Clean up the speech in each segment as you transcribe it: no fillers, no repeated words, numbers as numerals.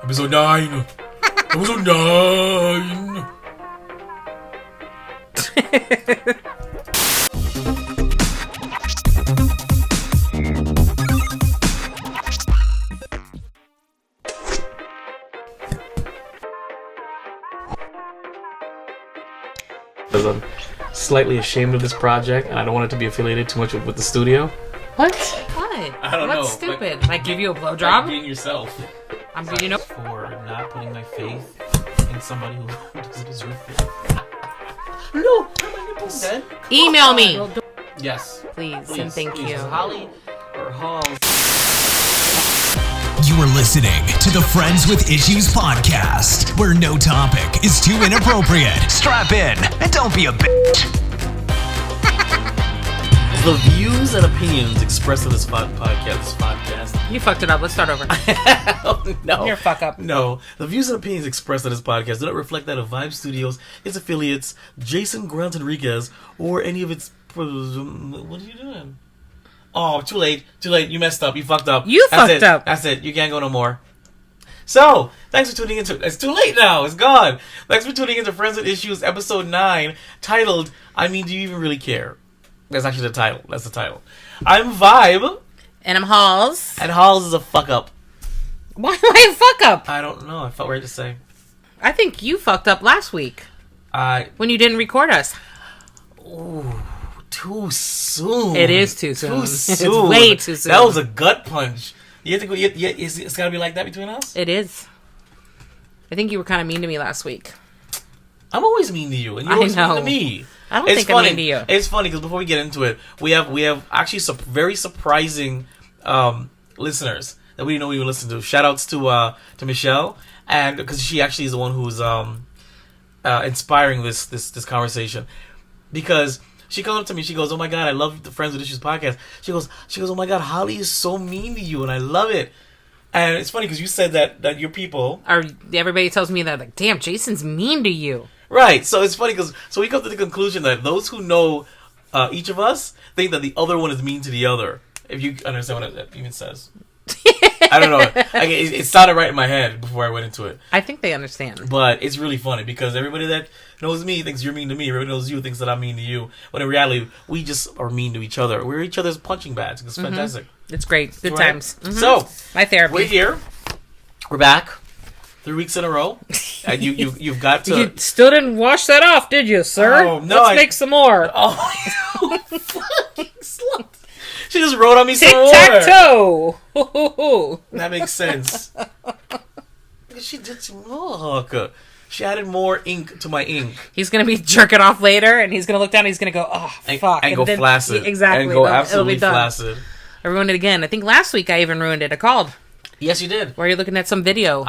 Episode 9. Episode 9. Because I'm slightly ashamed of this project and I don't want it to be affiliated too much with the studio. What? What? I don't know. What's stupid? Like give you a blowjob? Being yourself. I'm you know. For not putting my faith in somebody who doesn't deserve it. No! My nipple's dead. Email me. Yes. Please and thank you. Holly or Halls. You are listening to the Friends with Issues podcast, where no topic is too inappropriate. Strap in and don't be a bitch. The views and opinions expressed in this podcast. You fucked it up. Let's start over. Oh, no. You're a fuck up. No. The views and opinions expressed in this podcast do not reflect that of Vibe Studios, its affiliates, Jason Grant Enriquez, or any of its... What are you doing? Oh, too late. Too late. You messed up. You fucked up. Fucked up. That's it. You can't go no more. So, thanks for tuning into... It's too late now. It's gone. Thanks for tuning into Friends with Issues, episode 9, titled, I Mean, Do You Even Really Care? That's actually the title. That's the title. I'm Vibe. And I'm Halls. And Halls is a fuck up. Why am I a fuck up? I don't know. I felt right to say. I think you fucked up last week. When you didn't record us. Ooh, too soon. It is too soon. Too soon. It's way too soon. That was a gut punch. You think it's gotta be like that between us? It is. I think you were kind of mean to me last week. I'm always mean to you, and you're always mean to me. I don't think I'm mean to you. It's funny because before we get into it, we have actually some very surprising listeners that we didn't know we would listen to. Shout outs to Michelle, and because she actually is the one who's inspiring this conversation, because she comes up to me, she goes, "Oh my God, I love the Friends with Issues podcast." She goes, "Oh my God, Holly is so mean to you, and I love it." And it's funny because you said that your people everybody tells me that, like, damn, Jason's mean to you. Right, so it's funny because we come to the conclusion that those who know each of us think that the other one is mean to the other. If you understand what that even says. I don't know. It sounded right in my head before I went into it. I think they understand. But it's really funny because everybody that knows me thinks you're mean to me. Everybody knows you thinks that I'm mean to you. When in reality, we just are mean to each other. We're each other's punching bags. It's fantastic. It's great. Good right? times. Mm-hmm. So, my therapy. We're here. We're back. 3 weeks in a row. And you've got to... You still didn't wash that off, did you, sir? Oh, no. Let's make some more. Oh, fucking slut. She just wrote on me some more. Tic-tac-toe. That makes sense. She did some... Look. She added more ink to my ink. He's going to be jerking off later, and he's going to look down, and he's going to go, oh, fuck. And go flaccid. Exactly. And go absolutely flaccid. I ruined it again. I think last week I even ruined it. I called. Yes, you did. Where you're looking at some video.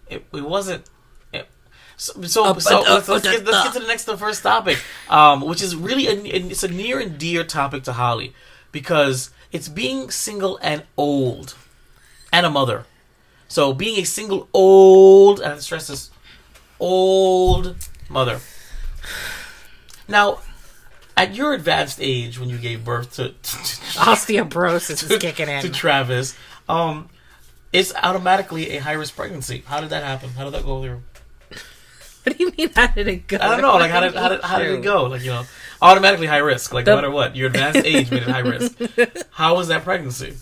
It wasn't... So let's get to the first topic, which is really it's a near and dear topic to Holly, because it's being single and old, and a mother. So being a single old, and I stress this, old mother. Now, at your advanced age, when you gave birth to osteoporosis is kicking in to Travis, it's automatically a high risk pregnancy. How did that happen? How did that go through? What do you mean? How did it go? I don't know. Like how did it go? Like, automatically high risk. Like no matter what, your advanced age made it high risk. How was that pregnancy?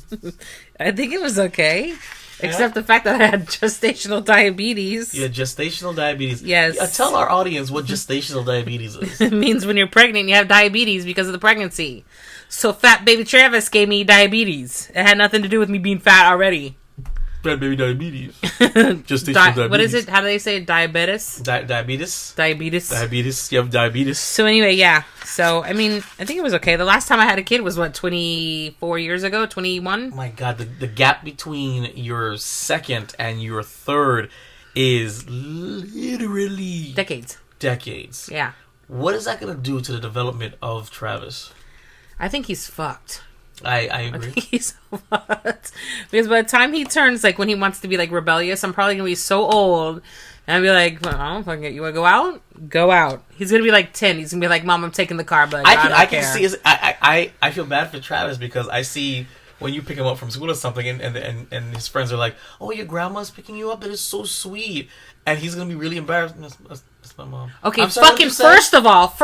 I think it was okay, except the fact that I had gestational diabetes. You had gestational diabetes. Yes. Tell our audience what gestational diabetes is. It means when you're pregnant, you have diabetes because of the pregnancy. So fat baby Travis gave me diabetes. It had nothing to do with me being fat already. Fat baby diabetes. Gestational diabetes. What is it? How do they say diabetes? Diabetes. Diabetes. You have diabetes. So anyway, yeah. So, I mean, I think it was okay. The last time I had a kid was, 24 years ago? 21? Oh my God. The gap between your second and your third is literally... Decades. Yeah. What is that going to do to the development of Travis? I think he's fucked. I agree. I think he's fucked. Because by the time he turns, like, when he wants to be, like, rebellious, I'm probably going to be so old. And I'll be like, well, I don't fucking get you. Want to go out? Go out. He's going to be, like, 10. He's going to be like, Mom, I'm taking the car, but I can see his, I feel bad for Travis because I see when you pick him up from school or something, and his friends are like, "Oh, your grandma's picking you up. That is so sweet," and he's gonna be really embarrassed. That's my mom. Okay, I'm sorry, fucking first of all,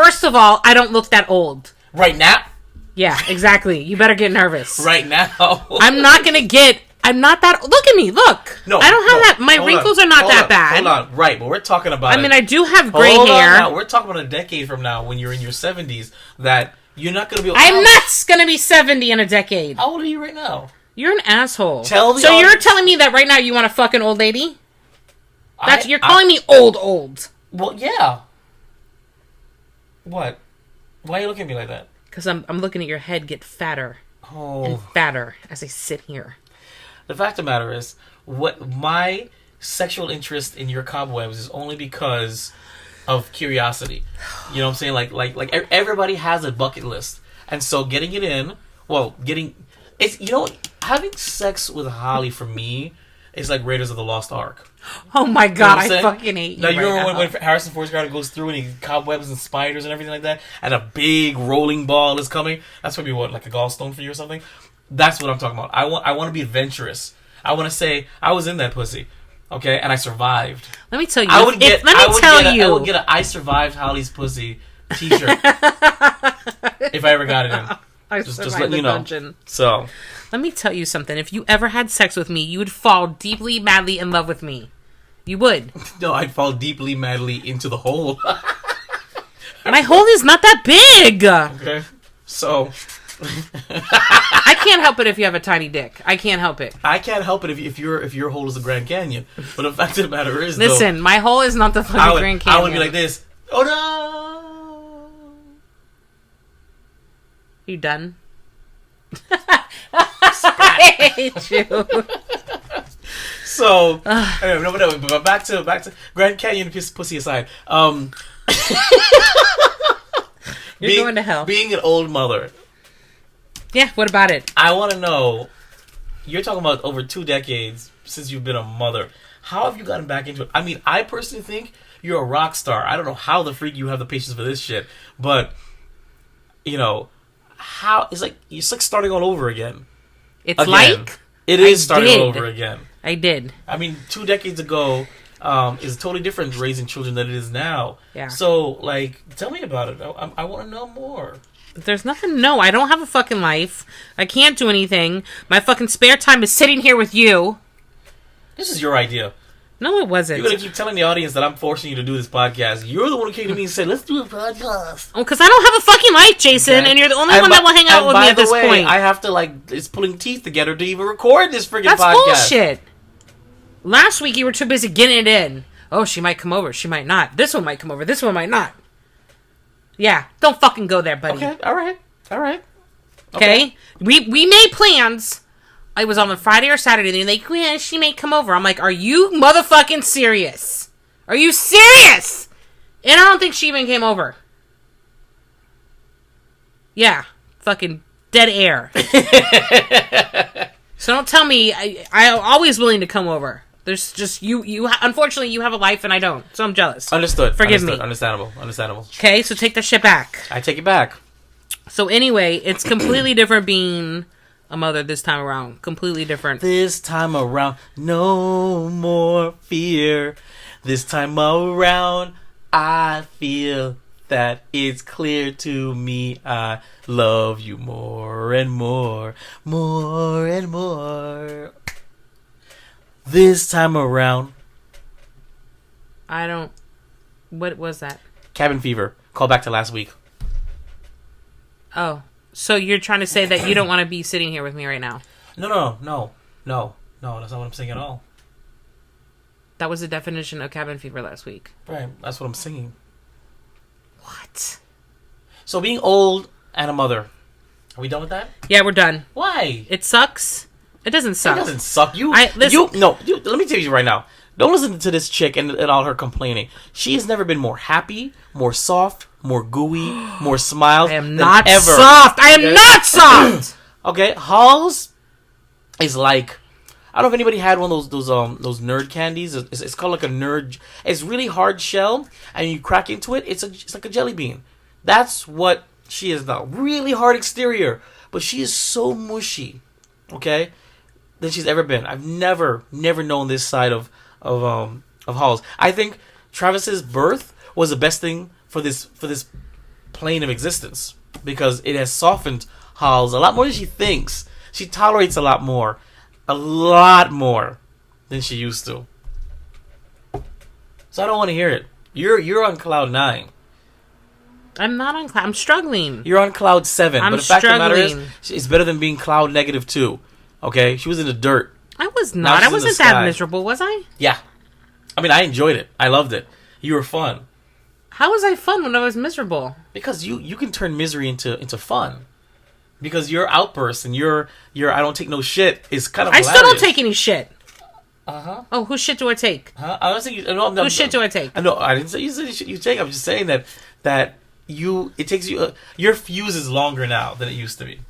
I don't look that old. Right now. Yeah, exactly. You better get nervous. Right now. I'm not that. Look at me. Look. No, I don't have that. My wrinkles are not that bad. Hold on. Right, but we're talking about. I mean, I do have gray hair. Now. We're talking about a decade from now, when you're in your 70s, that you're not going to be. I'm not going to be 70 in a decade. How old are you right now? You're an asshole. So you're telling me that right now you want a fucking old lady? You're calling me old. Well, yeah. What? Why are you looking at me like that? Because I'm looking at your head get fatter and fatter as I sit here. The fact of the matter is, what my sexual interest in your cobwebs is only because of curiosity. You know what I'm saying? Like everybody has a bucket list, and so getting it in, having sex with Holly for me is like Raiders of the Lost Ark. Oh my god, I fucking hate you. Now, you remember when Harrison Ford's guy goes through and he cobwebs and spiders and everything like that, and a big rolling ball is coming? That's probably like a gallstone for you or something. That's what I'm talking about. I want to be adventurous. I want to say I was in that pussy, okay, and I survived. Let me tell you. I would get a "I survived Holly's pussy" T-shirt if I ever got it in. Just letting you know. Dungeon. So let me tell you something. If you ever had sex with me, you would fall deeply, madly in love with me. You would. No, I'd fall deeply, madly into the hole. My hole is not that big. Okay, so. I can't help it if you have a tiny dick. I can't help it. I can't help it if your hole is the Grand Canyon. But the fact of the matter is, listen, my hole is not the fucking Grand Canyon. I would be like this. Oh no! You done? I hate you. So, anyway, no, but back to Grand Canyon pussy aside. You're going to hell. Being an old mother. Yeah, what about it? I want to know, you're talking about over 2 decades since you've been a mother. How have you gotten back into it? I mean, I personally think you're a rock star. I don't know how the freak you have the patience for this shit, but, how, it's like starting all over again. It is starting all over again. I did. I mean, 2 decades ago is totally different raising children than it is now. Yeah. So, tell me about it. I want to know more. There's nothing. No, I don't have a fucking life. I can't do anything. My fucking spare time is sitting here with you. This is your idea. No, it wasn't. You're going to keep telling the audience that I'm forcing you to do this podcast. You're the one who came to me and said, let's do a podcast. Oh, because I don't have a fucking life, Jason, and you're the only one that will hang out with me at this point. I have to, it's pulling teeth together to even record this friggin' podcast. That's bullshit. Last week, you were too busy getting it in. Oh, she might come over. She might not. This one might come over. This one might not. Yeah, don't fucking go there, buddy. Okay, all right. Okay? We made plans. It was on a Friday or Saturday. They're like, yeah, she may come over. I'm like, are you motherfucking serious? Are you serious? And I don't think she even came over. Yeah, fucking dead air. So don't tell me. I'm always willing to come over. There's just you. Unfortunately, you have a life and I don't, so I'm jealous. Understood. Forgive me. Understandable. Okay, so take that shit back. I take it back. So anyway, it's completely different being a mother this time around. Completely different. This time around, no more fear. This time around, I feel that it's clear to me. I love you more and more, more and more. This time around. What was that? Cabin fever. Call back to last week. Oh. So you're trying to say that you don't want to be sitting here with me right now? No. That's not what I'm saying at all. That was the definition of cabin fever last week. Right. That's what I'm singing. What? So being old and a mother. Are we done with that? Yeah, we're done. Why? It sucks. It doesn't suck. It doesn't suck. Let me tell you right now. Don't listen to this chick and all her complaining. She has never been more happy, more soft, more gooey, more smiles. I am not soft. I am not soft. Okay, Halls is like, I don't know if anybody had one of those nerd candies. It's called like a nerd. It's really hard shell, and you crack into it. It's like a jelly bean. That's what she is now. Really hard exterior, but she is so mushy. okay, than she's ever been. I've never known this side of Holls. I think Travis's birth was the best thing for this plane of existence because it has softened Holls a lot more than she thinks. She tolerates a lot more than she used to. So I don't want to hear it. You're on cloud 9. I'm not on cloud. I'm struggling. You're on cloud 7. I'm but the fact of the matter struggling. is, it's better than being cloud -2. Okay, she was in the dirt. I was Now not. she's I in the wasn't that sky. miserable, was I? Yeah, I mean, I enjoyed it. I loved it. You were fun How was I fun when I was miserable? because you can turn misery into fun. Because your outburst and your I don't take no shit is kind of I still don't take any shit. Oh, whose shit do I take? Huh? I don't think you. No, Whose shit do I take? No, I didn't say you said you take. I'm just saying that it takes you. Your fuse is longer now than it used to be.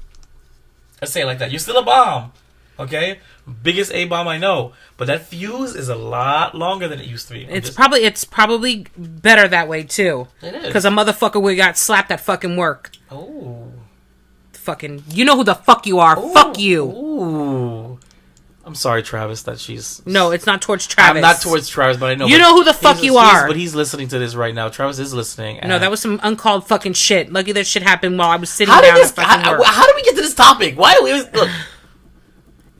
Let's say it like that. You're still a bomb, okay? Biggest A bomb I know, but that fuse is a lot longer than it used to be. It's probably better that way too. It is. Because a motherfucker would got slapped at fucking work. Oh. Fucking, you know who the fuck you are. Ooh. Fuck you. Ooh. I'm sorry, Travis, that she's... No, it's not towards Travis. I'm not towards Travis, but I know... You know who the fuck you are. But he's listening to this right now. Travis is listening. No, that was some uncalled fucking shit. Lucky that shit happened while I was sitting How down did at fucking work. how did we get to this topic? Why are we... Look.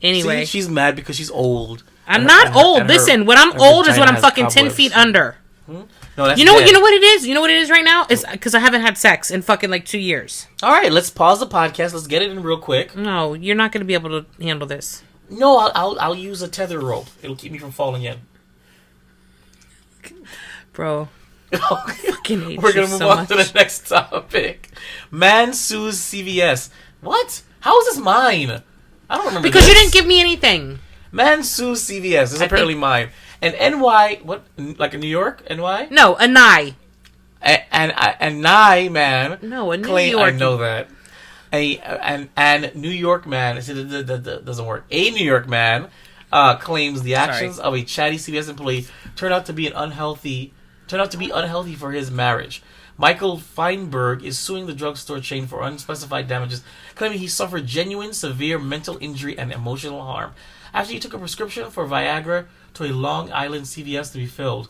Anyway. See, she's mad because she's old. I'm not old. Listen, when I'm old is when I'm fucking 10 feet under. No, that's You know dead. what it is? You know what it is right now? It's because I haven't had sex in fucking like 2 years. All right, let's pause the podcast. Let's get it in real quick. No, you're not going to be able to handle this. No, I'll use a tether rope. It'll keep me from falling in. Bro. Fucking hate We're you gonna move so on much. to the next topic. Man sues CVS. What? How is this mine? I don't remember. Because this. you didn't give me anything. Man sues CVS. This is apparently mine. And NY, what? Like in New York? NY? No, a nigh. And Nye man. No, a New claim, I York. know that. And New York man. That doesn't work. A New York man claims the actions of a chatty CVS employee turned out to be unhealthy for his marriage. Michael Feinberg is suing the drugstore chain for unspecified damages, claiming he suffered genuine, severe mental injury and emotional harm after he took a prescription for Viagra to a Long Island CVS to be filled.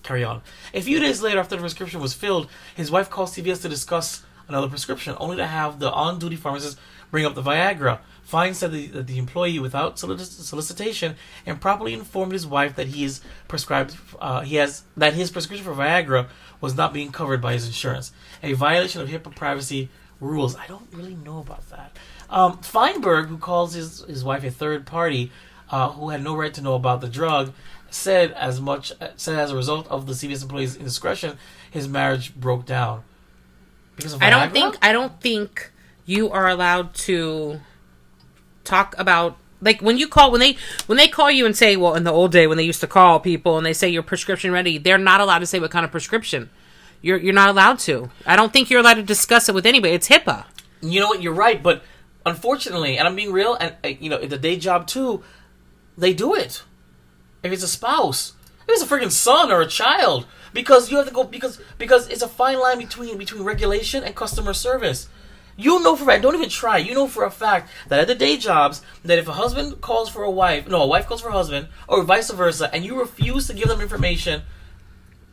Carry on. A few days later, after the prescription was filled, his wife called CVS to discuss another prescription, only to have the on-duty pharmacist bring up the Viagra. Fine said that the employee, without solicitation, improperly informed his wife that his prescription for Viagra was not being covered by his insurance, a violation of HIPAA privacy rules. I don't really know about that. Feinberg, who calls his wife a third party, who had no right to know about the drug, said as a result of the CVS employee's indiscretion, his marriage broke down. Because of Viagra? I don't think you are allowed to talk about, like, when they call you and say, well, in the old day when they used to call people and they say your prescription ready, they're not allowed to say what kind of prescription. You're not allowed to. I don't think you're allowed to discuss it with anybody. It's HIPAA. You know what? You're right, but unfortunately, and I'm being real, and in the day job too, they do it. If it's a spouse, if it's a freaking son or a child, because you have to go because it's a fine line between regulation and customer service. You know for a fact, don't even try. You know for a fact that at the day jobs, that if a husband calls for a wife calls for a husband, or vice versa, and you refuse to give them information,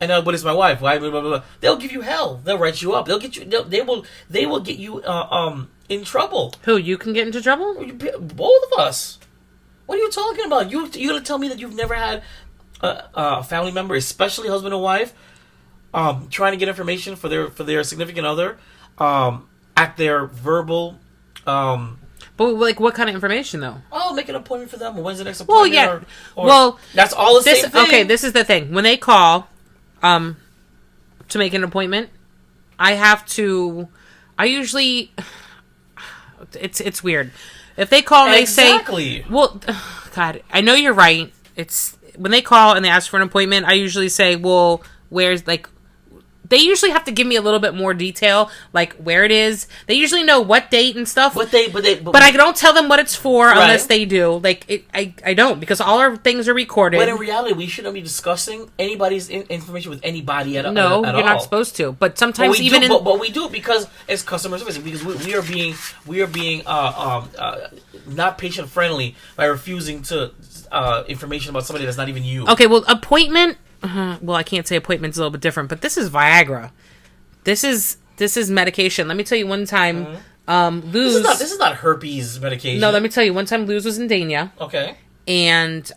and but it's my wife, why? Blah, blah, blah, they'll give you hell. They'll write you up. They'll get you. They will get you in trouble. Who, you can get into trouble? Both of us. What are you talking about? You gonna tell me that you've never had a family member, especially husband and wife, trying to get information for their significant other, at their verbal. But like, what kind of information though? Oh, make an appointment for them. When's the next Well, appointment? yeah. That's all the same thing. Okay, this is the thing. When they call, to make an appointment, I usually, it's weird. If they call and they say, well, God, I know you're right. It's when they call and they ask for an appointment, I usually say, well, where's, like, They usually have to give me a little bit more detail, like where it is. They usually know what date and stuff. But I don't tell them what it's for Right. unless they do. Like, I don't, because all our things are recorded. But in reality, we shouldn't be discussing anybody's information with anybody at all. No, you're not supposed to. But sometimes But even but we do it because it's customer service. Because we are being not patient friendly by refusing to information about somebody that's not even you. Okay, well, appointment. Well, I can't say appointment's a little bit different, but this is Viagra. This is medication. Let me tell you one time, Luz. This is not herpes medication. No, let me tell you one time. Luz was in Dania. Okay. And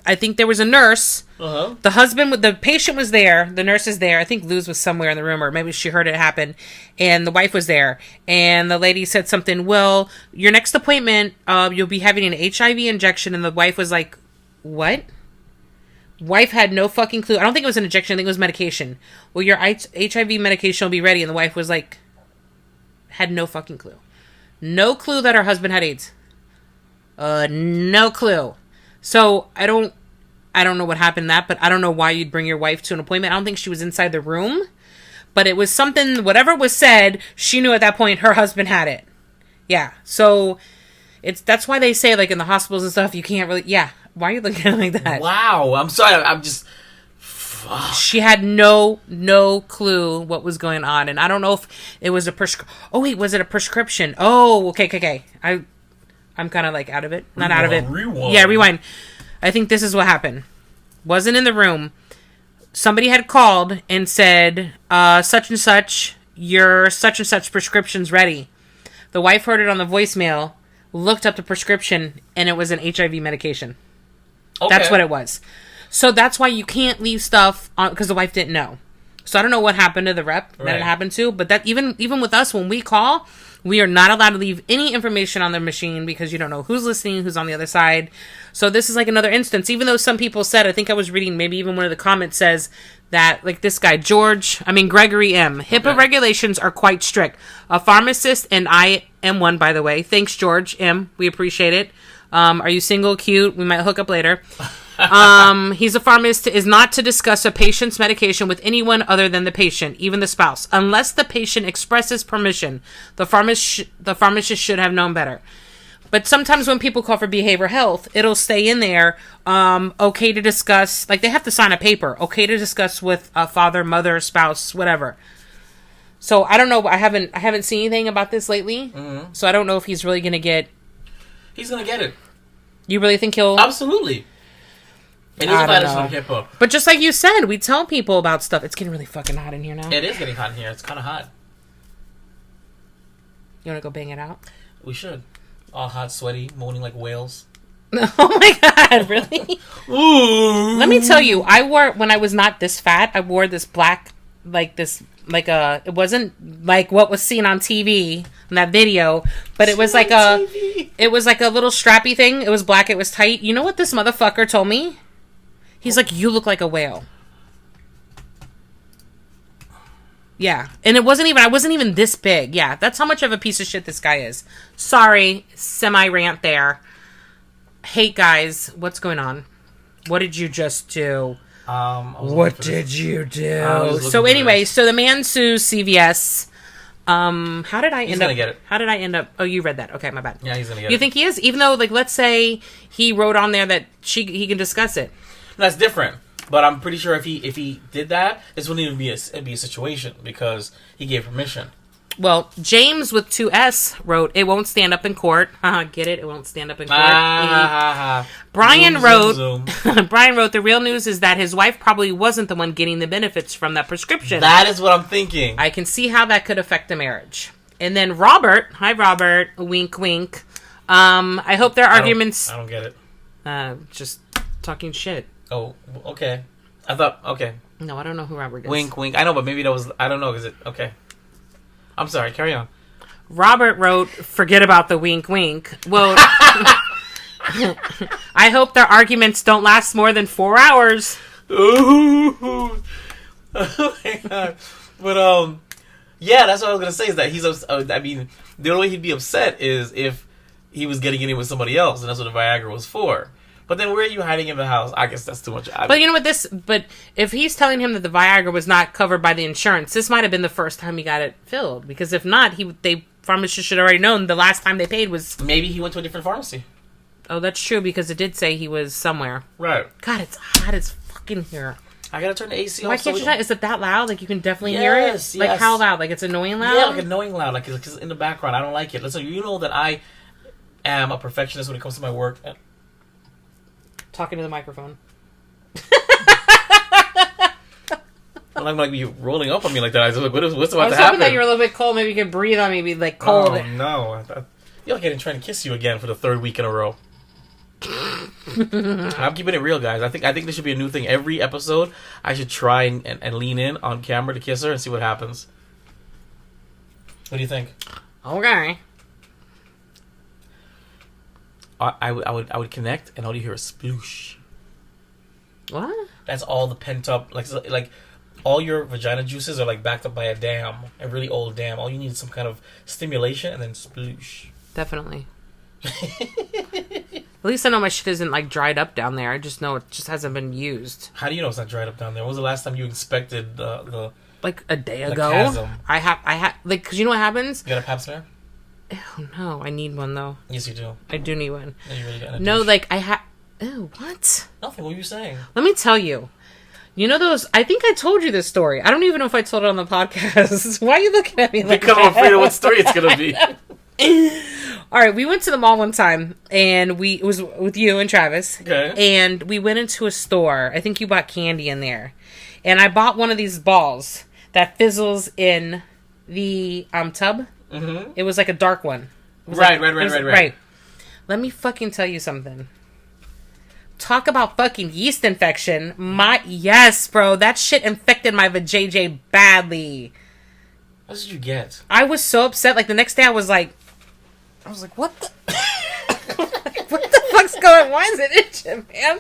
I think there was a nurse. Uh-huh. The patient was there. The nurse is there. I think Luz was somewhere in the room, or maybe she heard it happen. And the wife was there. And the lady said something, well, your next appointment, you'll be having an HIV injection. And the wife was like, what? Wife had no fucking clue. I don't think it was an injection. I think it was medication. Well, your HIV medication will be ready. And the wife was like, had no fucking clue. No clue that her husband had AIDS. No clue. So I don't know what happened to that, but I don't know why you'd bring your wife to an appointment. I don't think she was inside the room, but it was something, whatever was said, she knew at that point her husband had it. Yeah. So that's why they say, like, in the hospitals and stuff, you can't really, yeah. Why are you looking at it like that? Wow. I'm sorry. I'm just, she had no clue what was going on. And I don't know if it was a was it a prescription? Oh, okay. I'm kind of like out of it. Not out of it. Rewind. Yeah, rewind. I think this is what happened. Wasn't in the room. Somebody had called and said, such and such, your such and such prescription's ready. The wife heard it on the voicemail, looked up the prescription, and it was an HIV medication. Okay. That's what it was. So that's why you can't leave stuff on, because the wife didn't know. So I don't know what happened to the rep that it happened to, but that even with us, when we call, we are not allowed to leave any information on the machine because you don't know who's listening, who's on the other side. So this is like another instance, even though some people said, I think I was reading, maybe even one of the comments says that, like this guy, Gregory M. HIPAA regulations are quite strict. A pharmacist, and I am one, by the way. Thanks, George M. We appreciate it. Are you single, cute? We might hook up later. He's a pharmacist, is not to discuss a patient's medication with anyone other than the patient, even the spouse, unless the patient expresses permission. The pharmacist should have known better. But sometimes when people call for behavioral health, it'll stay in there, okay to discuss, like they have to sign a paper, okay to discuss with a father, mother, spouse, whatever. So I don't know. I haven't seen anything about this lately. Mm-hmm. So I don't know if he's really going to get. He's going to get it. You really think he'll? Absolutely. It is a violation of HIPAA. But just like you said, we tell people about stuff. It's getting really fucking hot in here now. It is getting hot in here. It's kind of hot. You want to go bang it out? We should. All hot, sweaty, moaning like whales. Oh my god, really? Ooh. Let me tell you, when I was not this fat, I wore this black, it wasn't like what was seen on TV in that video, but it was like a little strappy thing. It was black, it was tight. You know what this motherfucker told me? He's like, you look like a whale. Yeah. And I wasn't even this big. Yeah. That's how much of a piece of shit this guy is. Sorry. Semi-rant there. Hey, guys. What's going on? What did you just do? What did you do? So anyway, so the man sues CVS. How did I end up? Gonna get it. How did I end up? Oh, you read that. Okay, my bad. Yeah, he's going to get it. You think he is? Even though, like, let's say he wrote on there that he can discuss it. That's different. But I'm pretty sure if he did that, this wouldn't even be a situation because he gave permission. Well, James with 2S wrote, "It won't stand up in court." Get it? It won't stand up in court. Brian wrote, Brian wrote, "The real news is that his wife probably wasn't the one getting the benefits from that prescription." That is what I'm thinking. I can see how that could affect the marriage. And then Robert, hi Robert, wink wink. I hope their arguments. I don't get it. Just talking shit. Oh, okay. I thought, okay. No, I don't know who Robert is. Wink, wink. I know, but maybe that was, I don't know, is it, okay. I'm sorry, carry on. Robert wrote, "Forget about the wink, wink." Well, I hope their arguments don't last more than 4 hours. Ooh. Oh my god. But, yeah, that's what I was going to say, is that he's, I mean, the only way he'd be upset is if he was getting in it with somebody else, and that's what the Viagra was for. But then where are you hiding in the house? I guess that's too much. But you know what? But if he's telling him that the Viagra was not covered by the insurance, this might have been the first time he got it filled. Because if not, pharmacist should have already known the last time they paid was... Maybe he went to a different pharmacy. Oh, that's true, because it did say he was somewhere. Right. God, it's hot as fucking here. I gotta turn the AC off. Why can't you not? Is it that loud? Like, you can definitely hear it? Yes. Like, how loud? Like, it's annoying loud? Yeah, like annoying loud. Like, it's in the background. I don't like it. Listen, you know that I am a perfectionist when it comes to my work. Talking to the microphone. I'm like you rolling up on me like that. I was like, what's about to happen? I was hoping that you were a little bit cold. Maybe you could breathe on me, be like cold. Oh, no. You're like, I'm trying to kiss you again for the third week in a row. I'm keeping it real, guys. I think this should be a new thing. Every episode, I should try and lean in on camera to kiss her and see what happens. What do you think? Okay. I would connect, and all you hear is sploosh. What? That's all the pent up, like all your vagina juices are like backed up by a really old dam. All you need is some kind of stimulation, and then sploosh. Definitely. At least I know my shit isn't like dried up down there. I just know it just hasn't been used. How do you know it's not dried up down there? When was the last time you inspected the like a day ago? chasm? I have like, because you know what happens? You got a pap smear? Oh no, I need one though. Yes, you do. I do need one. No, you really got No, douche. like I have. Ew, what? Nothing. What were you saying? Let me tell you. You know those? I think I told you this story. I don't even know if I told it on the podcast. Why are you looking at me like Because that? I'm afraid of what story it's gonna be. All right, we went to the mall one time, and it was with you and Travis. Okay. And we went into a store. I think you bought candy in there, and I bought one of these balls that fizzles in the tub. Mm-hmm. It was like a dark one. Right. Let me fucking tell you something. Talk about fucking yeast infection. Yes, bro, that shit infected my vajayjay badly. What did you get? I was so upset. Like the next day, I was like, what the, what the fuck's going on? Why is it itching, man?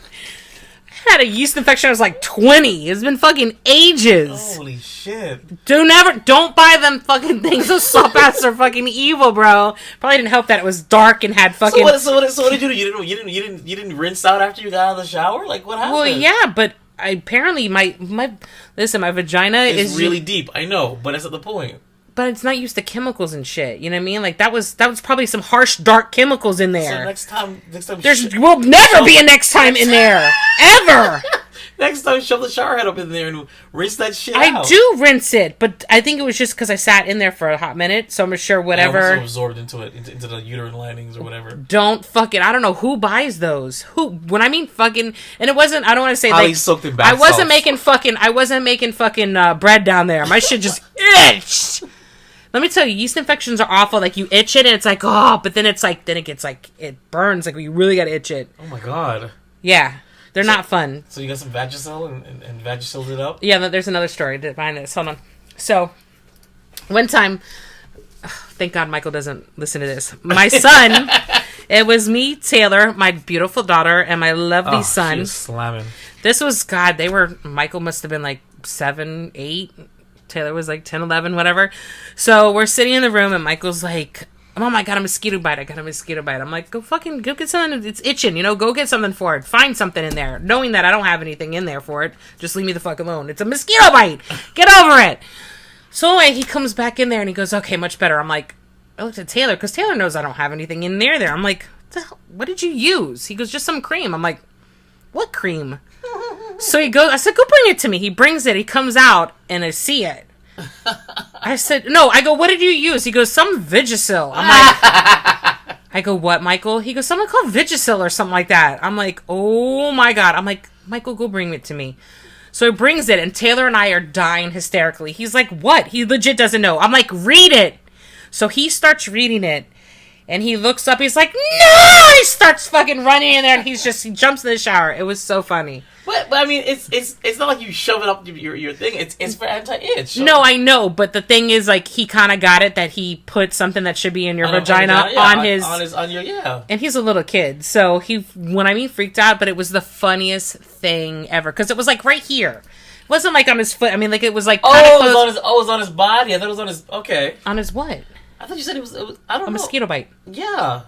I had a yeast infection. I was like 20. It's been fucking ages. Holy shit! Don't buy them fucking things. Those soft ass are fucking evil, bro. Probably didn't help that it was dark and had fucking. So what did you do? You didn't rinse out after you got out of the shower? Like what happened? Well, yeah, but apparently my vagina is really deep. I know, but that's not the point. But it's not used to chemicals and shit. You know what I mean? Like that was probably some harsh, dark chemicals in there. So next time, will never be a next time in there ever. Next time, shove the shower head up in there and rinse that shit out. I do rinse it, but I think it was just because I sat in there for a hot minute, so I'm sure whatever. I almost absorbed into it, into the uterine linings or whatever. Don't fucking. I don't know who buys those. When I mean fucking, and it wasn't. I don't want to say Highly like soaked in bath I wasn't salts. making fucking bread down there. My shit just itched. Let me tell you, yeast infections are awful. Like, you itch it, and it's like, oh, but then it's like, it gets like, it burns. Like, you really gotta itch it. Oh my god. Yeah. They're not fun. So you got some Vagisil and Vagisil'd it up? Yeah, there's another story behind this. Hold on. So, one time, thank God Michael doesn't listen to this. My son, it was me, Taylor, my beautiful daughter, and my lovely son. She was slamming. This was, Michael must have been like 7, 8. Taylor was like 10, 11, whatever. So we're sitting in the room, and Michael's like, oh my god, I got a mosquito bite. I'm like, go get something. It's itching, go get something for it. Find something in there. Knowing that I don't have anything in there for it. Just leave me the fuck alone. It's a mosquito bite. Get over it. So anyway, he comes back in there, and he goes, okay, much better. I'm like, I looked at Taylor, because Taylor knows I don't have anything in there. I'm like, what the hell? What did you use? He goes, just some cream. I'm like, what cream? So I said, go bring it to me. He brings it. He comes out, and I see it. I said, no. I go, what did you use? He goes, some Vagisil. I'm like, I go, what, Michael? He goes, something called Vagisil or something like that. I'm like, oh my god. I'm like, Michael, go bring it to me. So he brings it, and Taylor and I are dying hysterically. He's like, what? He legit doesn't know. I'm like, read it. So he starts reading it. And he looks up, he's like, no! He starts fucking running in there, and he jumps in the shower. It was so funny. But I mean, it's not like you shove it up your thing. It's for anti-itch. So. No, I know, but the thing is, like, he kind of got it that he put something that should be in your vagina on your. And he's a little kid, so he freaked out, but it was the funniest thing ever, because it was like right here. It wasn't like on his foot. I mean, like it was like. It was on his body. I thought it was on his. Okay. On his what? I thought you said it was I don't know. A mosquito bite. Yeah.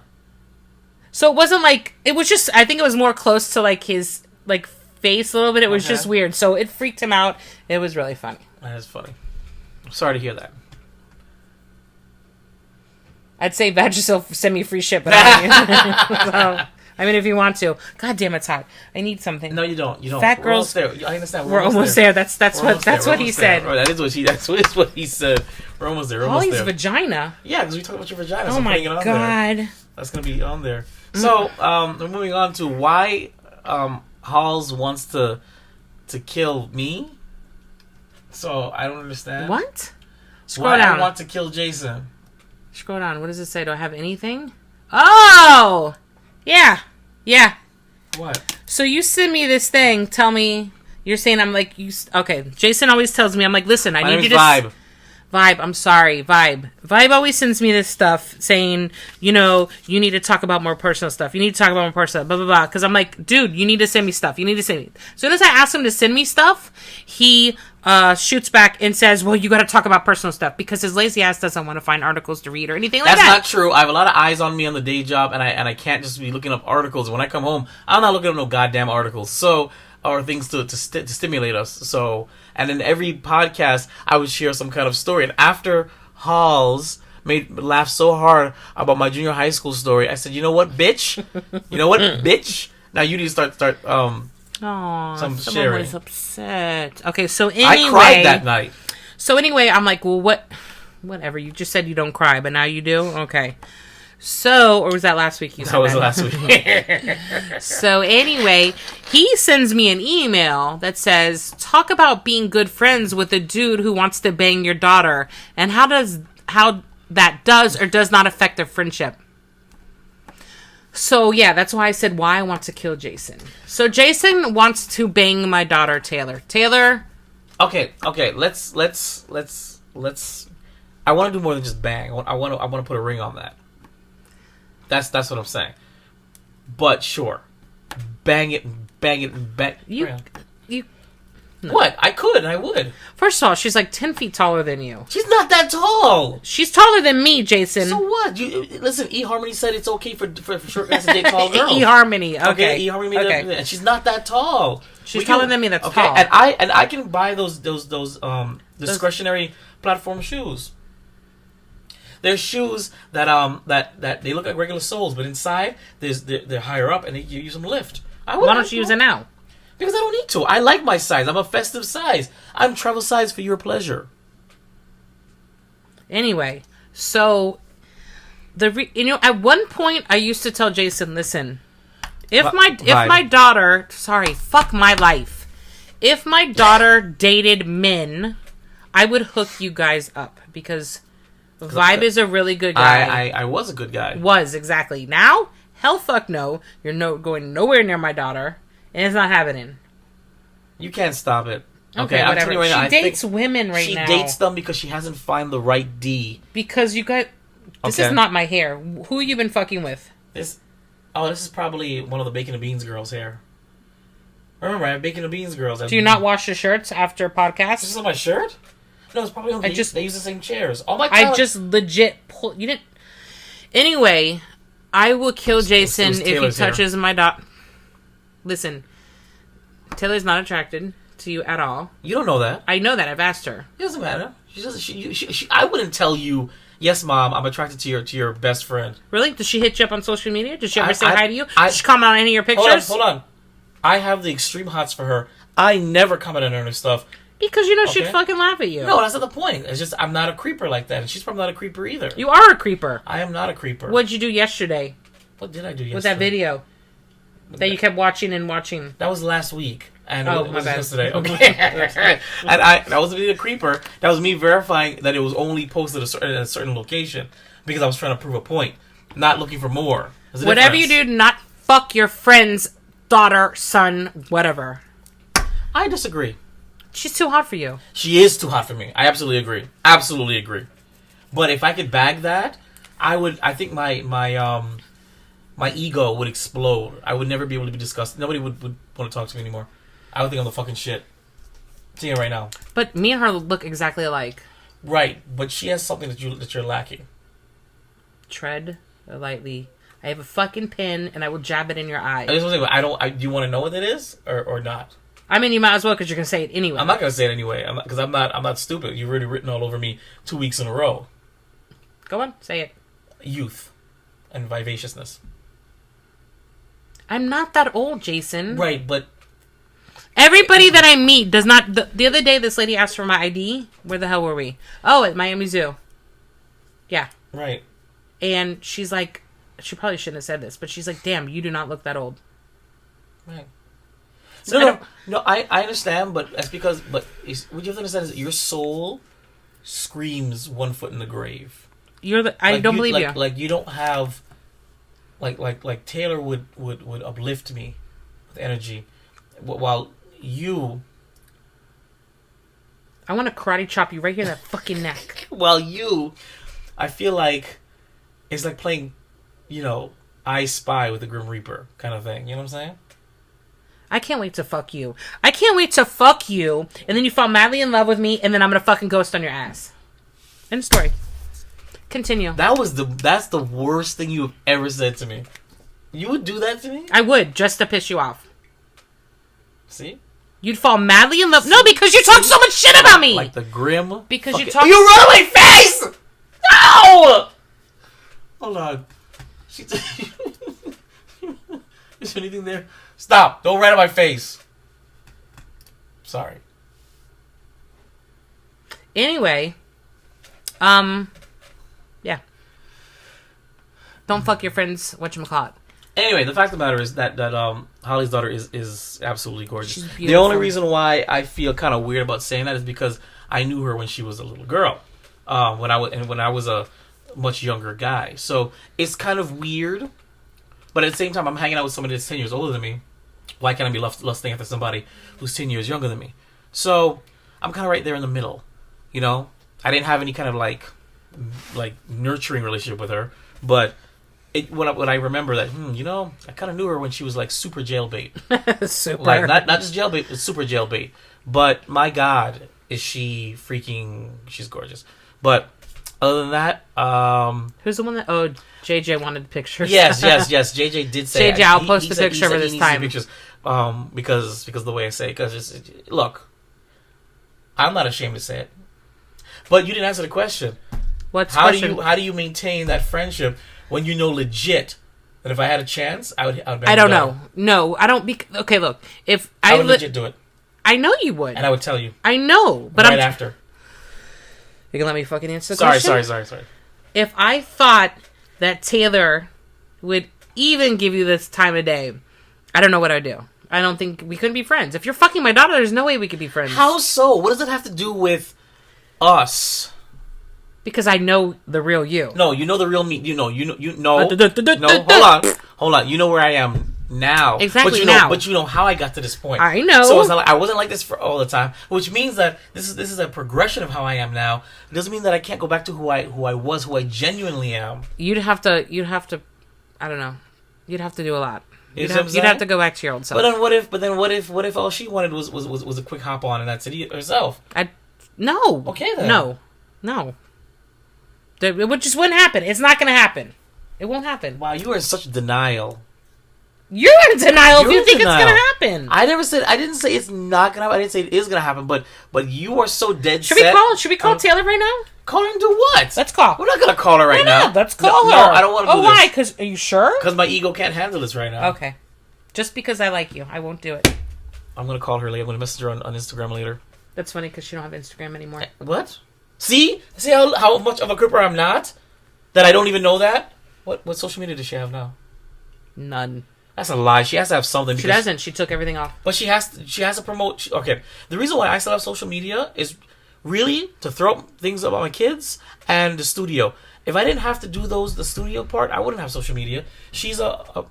So it wasn't like, it was just, I think it was more close to like his like face a little bit. It was just weird. So it freaked him out. It was really funny. That is funny. I'm sorry to hear that. I'd say Vagisil send me free shit, but I mean, if you want to. God damn, it's hot. I need something. No, you don't. You don't. Fat girls. There. I understand. We're almost there. That's what he said. Right, that's what he said. We're almost there. Holly's vagina. Yeah, because we talked about your vagina. Oh so my god. There. That's gonna be on there. So, we're moving on to why Holls wants to kill me. So I don't understand. What? Scroll why down. I want to kill Jason. Scroll down. What does it say? Do I have anything? Oh! Yeah. Yeah. What? So you send me this thing. Tell me. You're saying I'm like, you. Okay. Jason always tells me, I'm like, listen, I need you to. Vibe. Vibe. I'm sorry. Vibe. Vibe always sends me this stuff saying, you need to talk about more personal stuff. You need to talk about more personal blah, blah, blah. Because I'm like, dude, you need to send me stuff. You need to send me. As soon as I ask him to send me stuff, he shoots back and says, well, you got to talk about personal stuff because his lazy ass doesn't want to find articles to read or anything like that. That's not true. I have a lot of eyes on me on the day job, and I can't just be looking up articles. When I come home, I'm not looking up no goddamn articles. Or things to stimulate us. So, and in every podcast, I would share some kind of story. And after Halls made me laugh so hard about my junior high school story, I said, you know what, bitch? You know what, bitch? Now you need to start some sharing. Was upset. Okay, so anyway, I cried that night. So anyway, I'm like, well, whatever. You just said you don't cry, but now you do. Okay. So, or was that last week? That was last week. So anyway, he sends me an email that says, talk about being good friends with a dude who wants to bang your daughter and how that does or does not affect their friendship. So yeah, that's why I said why I want to kill Jason. So Jason wants to bang my daughter, Taylor. Taylor. Okay. Let's. I want to do more than just bang. I want to put a ring on that. That's what I'm saying. But sure, bang it. You. No. What? I could and I would. First of all, she's like 10 feet taller than you. She's not that tall. She's taller than me, Jason. So what? Listen, eHarmony said it's okay for short guys to date tall girls. eHarmony, okay. eHarmony, okay. And she's not that tall. She's taller than me. That's tall. And I can buy those discretionary platform shoes. There's shoes that they look like regular soles, but inside they're higher up and you use them lift. Why don't you use it now? Because I don't need to. I like my size. I'm a festive size. I'm travel size for your pleasure. Anyway, so at one point I used to tell Jason, listen, if my daughter, fuck my life. If my daughter dated men, I would hook you guys up because Vibe is a really good guy. I was a good guy. Was, exactly. Now, hell fuck no. You're going nowhere near my daughter. And it's not happening. You can't stop it. Okay, I'm whatever. telling you right now, she dates women now. She dates them because she hasn't found the right D. Because you got... This is not my hair. Who you been fucking with? This is probably one of the Bacon and Beans girls' hair. Remember, I have Bacon and Beans girls. Do you not wash your shirts after podcasts? This is on my shirt? No, it's probably on they use the same chairs. All my I just legit pull... You didn't... Anyway, I will kill Jason if he touches my dog. Listen, Taylor's not attracted to you at all. You don't know that. I know that. I've asked her. It doesn't matter. She doesn't. I wouldn't tell you. Yes, Mom, I'm attracted to your best friend. Really? Does she hit you up on social media? Does she ever say hi to you? Does she comment on any of your pictures? Hold on. I have the extreme hots for her. I never comment on her stuff. Because she'd fucking laugh at you. No, that's not the point. It's just I'm not a creeper like that, and she's probably not a creeper either. You are a creeper. I am not a creeper. What'd you do yesterday? What did I do yesterday? With that video that you kept watching and watching. That was last week. And it was yesterday. Okay. And that wasn't really a creeper. That was me verifying that it was only posted at a certain location because I was trying to prove a point, not looking for more. Whatever you do, not fuck your friend's daughter, son, whatever. I disagree. She's too hot for you. She is too hot for me. I absolutely agree. Absolutely agree. But if I could bag that, I think my ego would explode. I would never be able to be discussed. Nobody would want to talk to me anymore. I would think I'm the fucking shit. I'm seeing it right now. But me and her look exactly alike. Right, but she has something that you're lacking. Tread lightly. I have a fucking pin, and I will jab it in your eye. I just want to say, do you want to know what it is or not? I mean, you might as well because you're gonna say it anyway. I'm not gonna say it anyway. Because I'm not stupid. You've already written all over me 2 weeks in a row. Go on, say it. Youth and vivaciousness. I'm not that old, Jason. Right, but everybody that I meet does not. The other day, this lady asked for my ID. Where the hell were we? Oh, at Miami Zoo. Yeah. Right. And she's like, she probably shouldn't have said this, but she's like, damn, you do not look that old. Right. So I understand, but that's because, what you have to understand is your soul screams 1 foot in the grave. I don't believe you. Like you don't have, like Taylor would uplift me with energy, while you. I want to karate chop you right here in that fucking neck. While you, I feel like it's like playing, I Spy with the Grim Reaper kind of thing. You know what I'm saying? I can't wait to fuck you. I can't wait to fuck you, and then you fall madly in love with me, and then I'm gonna fucking ghost on your ass. End of story. Continue. That's the worst thing you have ever said to me. You would do that to me? I would, just to piss you off. See? You'd fall madly in love. No, because you talk so much shit about me. Like the grim. Because you talk. You run on my face! No! Hold on. Is there anything there? Stop! Don't write on my face. Sorry. Anyway, yeah. Don't fuck your friends. Whatchamacallit. Anyway, the fact of the matter is that Holly's daughter is absolutely gorgeous. She's beautiful. The only reason why I feel kind of weird about saying that is because I knew her when she was a little girl, when I was a much younger guy. So it's kind of weird, but at the same time, I'm hanging out with somebody that's 10 years older than me. Why can't I be lusting after somebody who's 10 years younger than me? So I'm kind of right there in the middle. I didn't have any kind of like nurturing relationship with her, but when I remember that, I kind of knew her when she was like super jailbait. Super. Like not just jailbait, but super jailbait. But my God, is she freaking? She's gorgeous. But other than that, who's the one that? Oh, JJ wanted pictures. Yes. JJ did say. JJ, I'll post a picture for this time. Pictures, because of the way I say it. Because look, I'm not ashamed to say it. But you didn't answer the question. What's how question? How do you maintain that friendship when you know legit that if I had a chance, I would. I don't know. No, I don't. Okay, look. If I would legit do it, I know you would, and I would tell you. I know, but right after. You can let me fucking answer the question? Sorry. If I thought that Taylor would even give you this time of day, I don't know what I'd do. I don't think we couldn't be friends. If you're fucking my daughter, there's no way we could be friends. How so? What does it have to do with us? Because I know the real you. No, you know the real me. No. No, hold on. You know where I am now. Exactly but now. But you know how I got to this point. I know. So it's not like, I wasn't like this for all the time, which means that this is a progression of how I am now. It doesn't mean that I can't go back to who I was, who I genuinely am. You'd have to. I don't know. You'd have to do a lot. You'd have to go back to your old self. But then what if all she wanted was a quick hop on and that's it herself? No. Okay then. No. It just wouldn't happen. It's not going to happen. It won't happen. Wow, you are in such denial. You're in denial if you think it's going to happen. I didn't say it's not going to happen. I didn't say it is going to happen, but you are so dead set. Should we call Taylor right now? Call her and do what? Let's call. We're not going to call her right now. Let's call her. No, I don't want to do this. Oh, why? Because, are you sure? Because my ego can't handle this right now. Okay. Just because I like you. I won't do it. I'm going to call her later. I'm going to message her on Instagram later. That's funny because she don't have Instagram anymore. What? See how much of a creeper I'm not? That I don't even know that? What social media does she have now? None. That's a lie. She has to have something. She doesn't. She took everything off. But she has to promote. Okay. The reason why I still have social media is really to throw up things about my kids and the studio. If I didn't have to do the studio part, I wouldn't have social media. She's a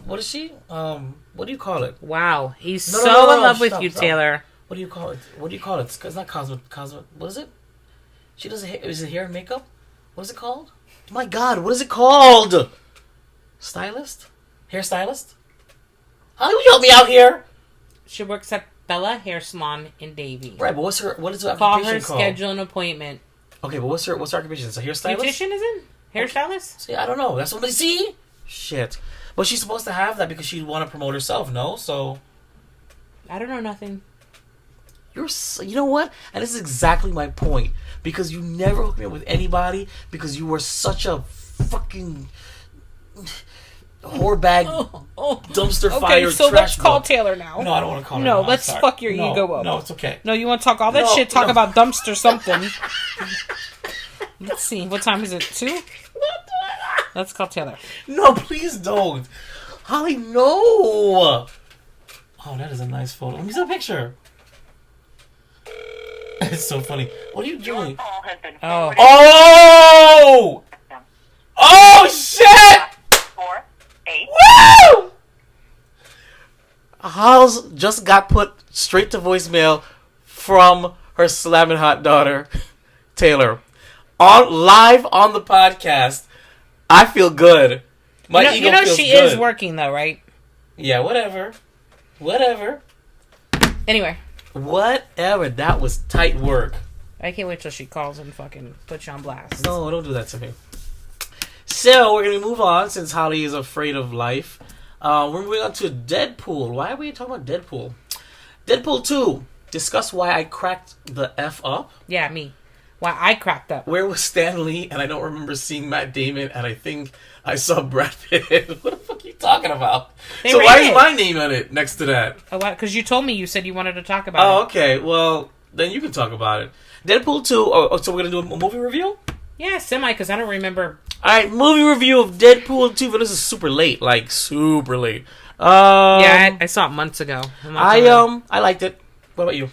what is she? What do you call it? Wow. He's so in love with you, Taylor. What do you call it? It's not cosmo. What is it? She does is it hair and makeup? What is it called? My God, what is it called? Stylist? Hairstylist? How do you help me out here? She works at Bella Hair Salon in Davie. Right, but what is her occupation Call her, called? schedule an appointment. Okay, but what's her occupation? It's a hairstylist? Beautician is it? Hairstylist? See, I don't know. That's what they see. Shit. But she's supposed to have that because she'd want to promote herself, no? So... I don't know nothing. You know what? And this is exactly my point. Because you never hooked me up with anybody because you were such a fucking whorebag dumpster fire Okay, so trash let's call book. Taylor now. No, I don't want to call her. No, I'm let's sorry. fuck your No, ego up. No, it's okay. No, you want to talk all that No, shit? Talk no. about dumpster something. Let's see. What time is it? 2? Let's call Taylor. No, please don't. Holly, no. Oh, that is a nice photo. Let me see the picture. It's so funny. What are you doing? Oh. Oh! Oh, shit! 4-8. Woo! Halls just got put straight to voicemail from her slamming hot daughter, Taylor. Live on the podcast. I feel good. My ego feels she good. is working though, right? Yeah, whatever. Anyway, That was tight work. I can't wait till she calls and fucking puts you on blast. No, don't do that to me. So, we're going to move on since Holly is afraid of life. We're moving on to Deadpool. Why are we talking about Deadpool? Deadpool 2. Discuss why I cracked the F up. Yeah, me. Why I cracked up. Where was Stan Lee? And I don't remember seeing Matt Damon. And I think I saw Brad Pitt. What the fuck are you talking about? They So ran why it. is my name on it next to that? Oh, because you told me you said you wanted to talk about Oh, it. okay. Well, then you can talk about it. Deadpool 2. Oh, so we're going to do a movie review? Yeah, semi, because I don't remember. Alright, movie review of Deadpool 2, but this is super late. Like, super late. Yeah, I saw it months ago. I liked it. What about you?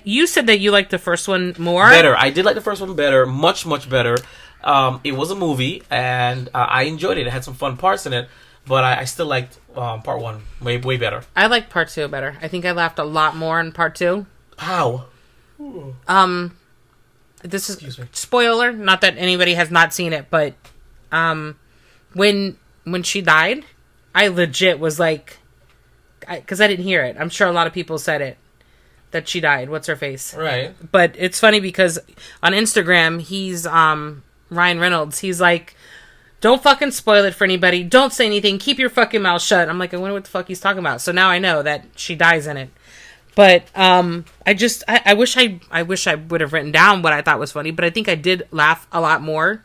You said that you liked the first one more. Better. I did like the first one better. Much, much better. It was a movie, and I enjoyed it. It had some fun parts in it, but I still liked part one way, way better. I liked part 2 better. I think I laughed a lot more in part 2. How? This is Excuse me. spoiler. Not that anybody has not seen it, but when she died, I legit was like, because I didn't hear it. I'm sure a lot of people said it that she died. What's her face? Right. But it's funny because on Instagram, he's Ryan Reynolds. He's like, don't fucking spoil it for anybody. Don't say anything. Keep your fucking mouth shut. I'm like, I wonder what the fuck he's talking about. So now I know that she dies in it. But I wish I would have written down what I thought was funny. But I think I did laugh a lot more.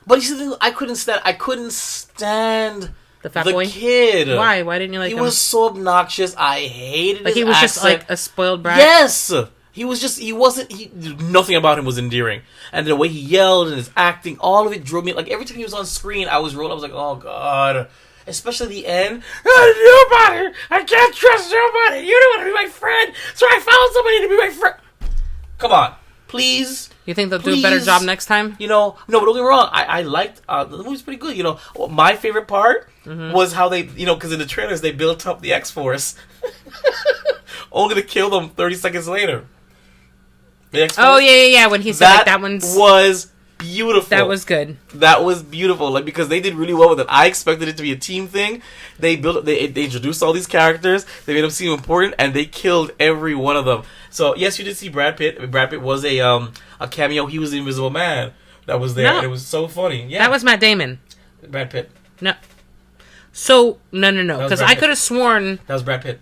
But you see, I couldn't stand The fat the boy. kid. Why? Why didn't you like He him? was so obnoxious. I hated Like his he was just accent. like a spoiled brat. Yes! Nothing about him was endearing. And the way he yelled and his acting, all of it drove me. Like, every time he was on screen, I was rolling. I was like, oh, God. Especially the end. Nobody! I can't trust nobody! You don't want to be my friend! So I found somebody to be my friend! Come on. Please. You think they'll do a better job next time? You know, no, but don't get me wrong. I liked, the movie's pretty good. You know, my favorite part was how they, because in the trailers they built up the X-Force. Only to kill them 30 seconds later. The X-Force. Oh, yeah. When he said, like, that one's... was beautiful. That was good. That was beautiful. Like, because they did really well with it. I expected it to be a team thing. They introduced all these characters. They made them seem important, and they killed every one of them. So, yes, you did see Brad Pitt. Brad Pitt was a cameo. He was the Invisible Man that was there. No. And it was so funny. Yeah. That was Matt Damon. Brad Pitt. No. So, no. was Because Brad I Pitt. could have sworn... That was Brad Pitt.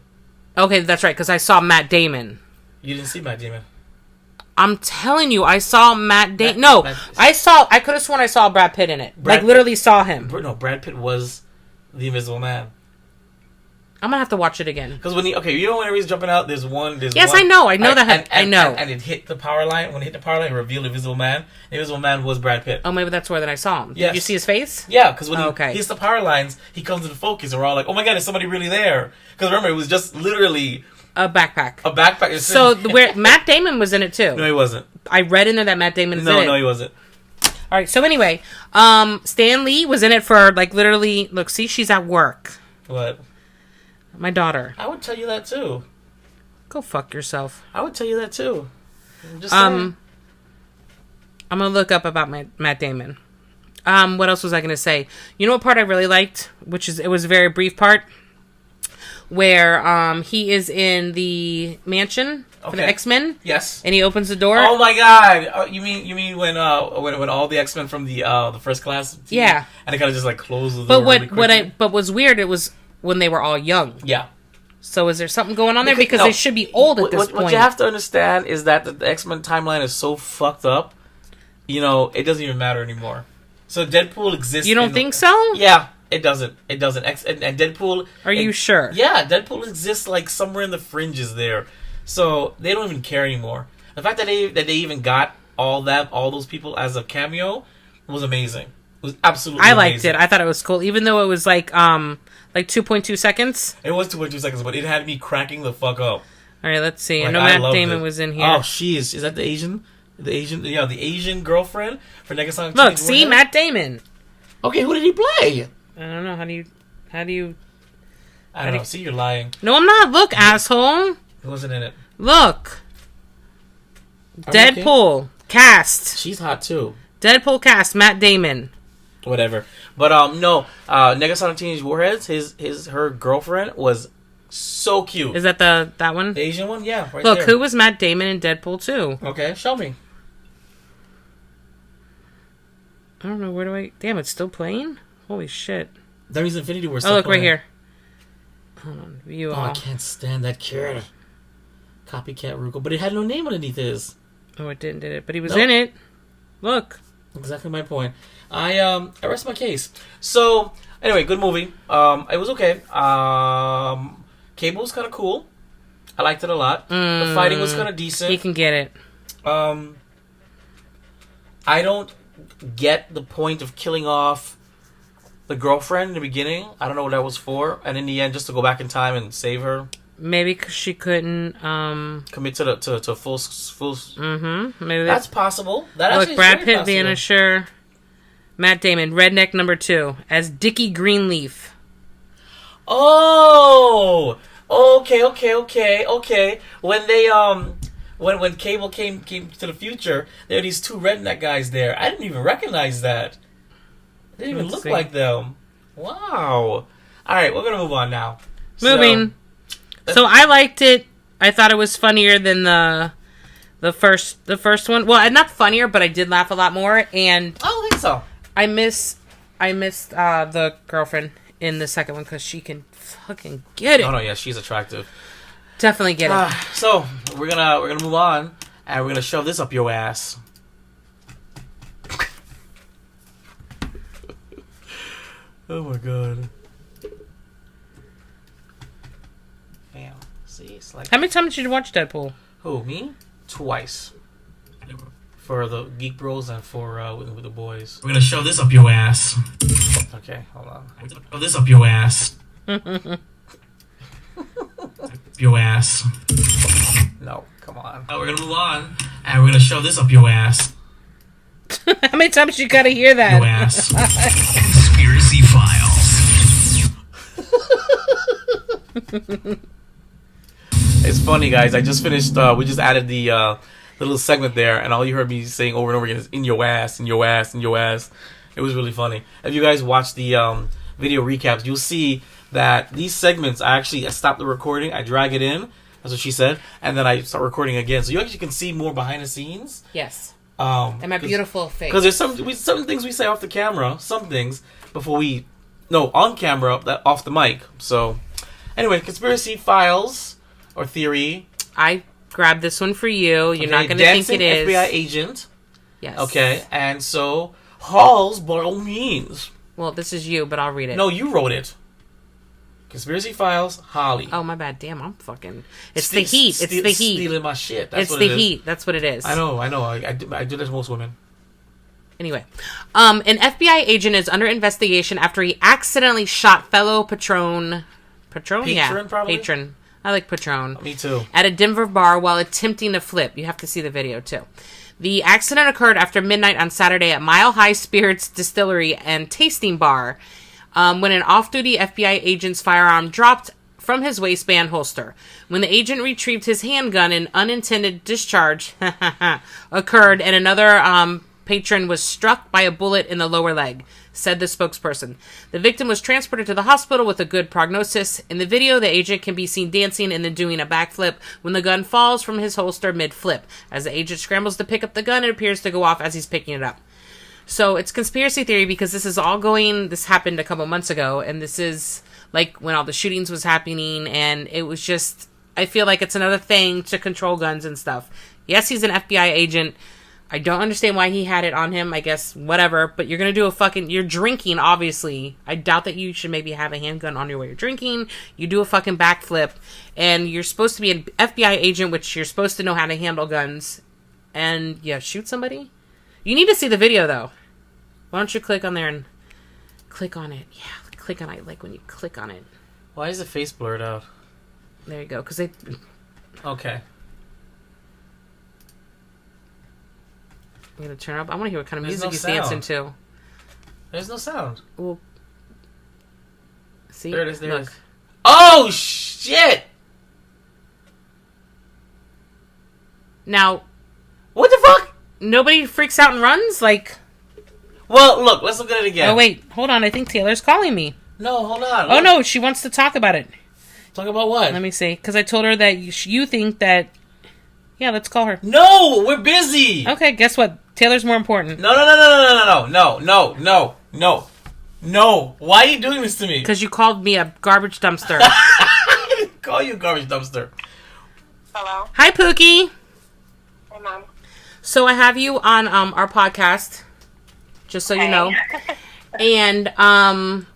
Okay, that's right, because I saw Matt Damon. You didn't see Matt Damon. I'm telling you, I saw Matt Damon. No, Matt- I could have sworn I saw Brad Pitt in it. Brad Like, literally saw him. No, Brad Pitt was the Invisible Man. I'm gonna have to watch it again. Because whenever he's jumping out, there's one. Yes, I know. I know that. I know. And it hit the power line. When it hit the power line, it revealed the Invisible Man. The Invisible Man was Brad Pitt. Oh, maybe that's where then I saw him. Yes. Did you see his face? Yeah, because when Okay. he hits the power lines, he comes into focus, and we're all like, "Oh my god, is somebody really there?" Because remember, it was just literally A backpack. a backpack. So where Matt Damon was in it too. No, he wasn't. I read in there that Matt Damon is in it. No, he wasn't. All right. So anyway, Stan Lee was in it for like literally. Look, see, she's at work. What? My daughter. I would tell you that too. Go fuck yourself. I would tell you that too. I'm just saying. I'm gonna look up about Matt Damon. What else was I gonna say? You know what part I really liked, it was a very brief part, where he is in the mansion For the X-Men? Yes. And he opens the door? Oh my god! You mean when all the X-Men from the first class? Team, Yeah. And it kind of just like closed the But door. what was weird, it was when they were all young. Yeah. So is there something going on there? Because they should be old at this point. What you have to understand is that the X-Men timeline is so fucked up. You know, it doesn't even matter anymore. So Deadpool exists. You don't think so? Yeah, it doesn't. It doesn't. And Deadpool. Are you sure? Yeah, Deadpool exists like somewhere in the fringes there. So they don't even care anymore. The fact that they even got all those people as a cameo was amazing. It was absolutely. I liked amazing. it. I thought it was cool, even though it was like 2.2 seconds. It was 2.2 seconds, but it had me cracking the fuck up. All right, let's see. Like, I know Matt Damon was in here. Oh, is that the Asian? The Asian girlfriend for Negasonic. Look, see Matt Damon. Okay, who did he play? I don't know. How do you? I don't know. See, you're lying. No, I'm not. Look, asshole. Who wasn't in it? Look. Deadpool cast. She's hot too. Deadpool cast. Matt Damon. Whatever. But no. Negasonic Teenage Warheads. Her girlfriend was so cute. Is that that one? The Asian one? Yeah. Right Look, there. who was Matt Damon in Deadpool 2? Okay, show me. I don't know. Where do I? Damn, it's still playing. Holy shit! That means Infinity War. Oh, look right here. Hold on, view all. I can't stand that kid. Copycat Ruko, but it had no name underneath his. Oh, it didn't, did it? But he was in it. Look. Exactly my point. I rest my case. So anyway, good movie. It was okay. Cable was kind of cool. I liked it a lot. The fighting was kind of decent. He can get it. I don't get the point of killing off the girlfriend in the beginning. I don't know what that was for, and in the end, just to go back in time and save her. Maybe because she couldn't commit to full. Maybe that's possible. That look, actually Brad is Pitt, possible. Vanisher, Matt Damon, Redneck number 2 as Dickie Greenleaf. Oh, okay. When they when Cable came to the future, there were these two redneck guys there. I didn't even recognize that. They didn't even look like them. Wow. All right, we're gonna move on now. Moving. So I liked it. I thought it was funnier than the first one. Well, not funnier, but I did laugh a lot more. And I don't think so. I missed the girlfriend in the second one because she can fucking get it. Oh no, yeah, she's attractive. Definitely get it. So we're gonna move on, and we're gonna shove this up your ass. Oh my god. Damn. See, it's like. How many times did you watch Deadpool? Who, me? Twice. For the Geek Bros and for with the boys. We're gonna shove this up your ass. Okay, hold on. Shove this up your ass. Your ass. No, come on. We're gonna move on, and we're gonna shove this up your ass. How many times you gotta hear that? Your ass. Conspiracy Files. It's funny, guys. I just finished. We just added the little segment there, and all you heard me saying over and over again is "in your ass, in your ass, in your ass." It was really funny. If you guys watch the video recaps, you'll see that these segments, I stop the recording, I drag it in. That's what she said, and then I start recording again, so you actually can see more behind the scenes. Yes. And my beautiful face. Because there's some things we say off the camera, some things before on camera, that off the mic. So, anyway, conspiracy files or theory. I grabbed this one for you. You're not going to think it is. FBI agent. Yes. Okay, and so Halls, by all means. Well, this is you, but I'll read it. No, you wrote it. Conspiracy files, Holly. Oh, my bad. Damn, I'm fucking... It's the heat. It's the heat. Stealing my shit. That's it's what the it is. heat. That's what it is. I know. I do that to most women. Anyway, an FBI agent is under investigation after he accidentally shot fellow patron. Patron. I like Patron. Me too. At a Denver bar while attempting to flip. You have to see the video too. The accident occurred after midnight on Saturday at Mile High Spirits Distillery and Tasting Bar when an off-duty FBI agent's firearm dropped from his waistband holster. When the agent retrieved his handgun, an unintended discharge occurred and another patron was struck by a bullet in the lower leg. said the spokesperson. The victim was transported to the hospital with a good prognosis. In the video, the agent can be seen dancing and then doing a backflip when the gun falls from his holster mid-flip. As the agent scrambles to pick up the gun, it appears to go off as he's picking it up. So it's conspiracy theory because this happened a couple months ago, and this is like when all the shootings was happening, and it was just, I feel like it's another thing to control guns and stuff. Yes, he's an FBI agent. I don't understand why he had it on him. I guess, whatever. But you're going to do you're drinking, obviously. I doubt that you should maybe have a handgun on you while you're drinking. You do a fucking backflip. And you're supposed to be an FBI agent, which you're supposed to know how to handle guns. And, yeah, shoot somebody? You need to see the video, though. Why don't you click on there and click on it? Yeah, click on it. Like when you click on it. Why is the face blurred out? There you go. Because they... Okay. I'm going to turn up. I want to hear what kind of There's music no he's sound. dancing to. There's no sound. Well, see? There it is. There it Look. is. Oh, shit! Now, What the fuck? nobody freaks out and runs? Like... Well, look. Let's look at it again. Oh, wait. Hold on. I think Taylor's calling me. No, hold on. Oh, Look. no. She wants to talk about it. Talk about what? Let me see. Because I told her that you think that... Yeah, let's call her. No, we're busy. Okay, guess what? Taylor's more important. No. Why are you doing this to me? Because you called me a garbage dumpster. I didn't call you a garbage dumpster. Hello? Hi, Pookie. Hey, Mom. So I have you on our podcast, just so you know. And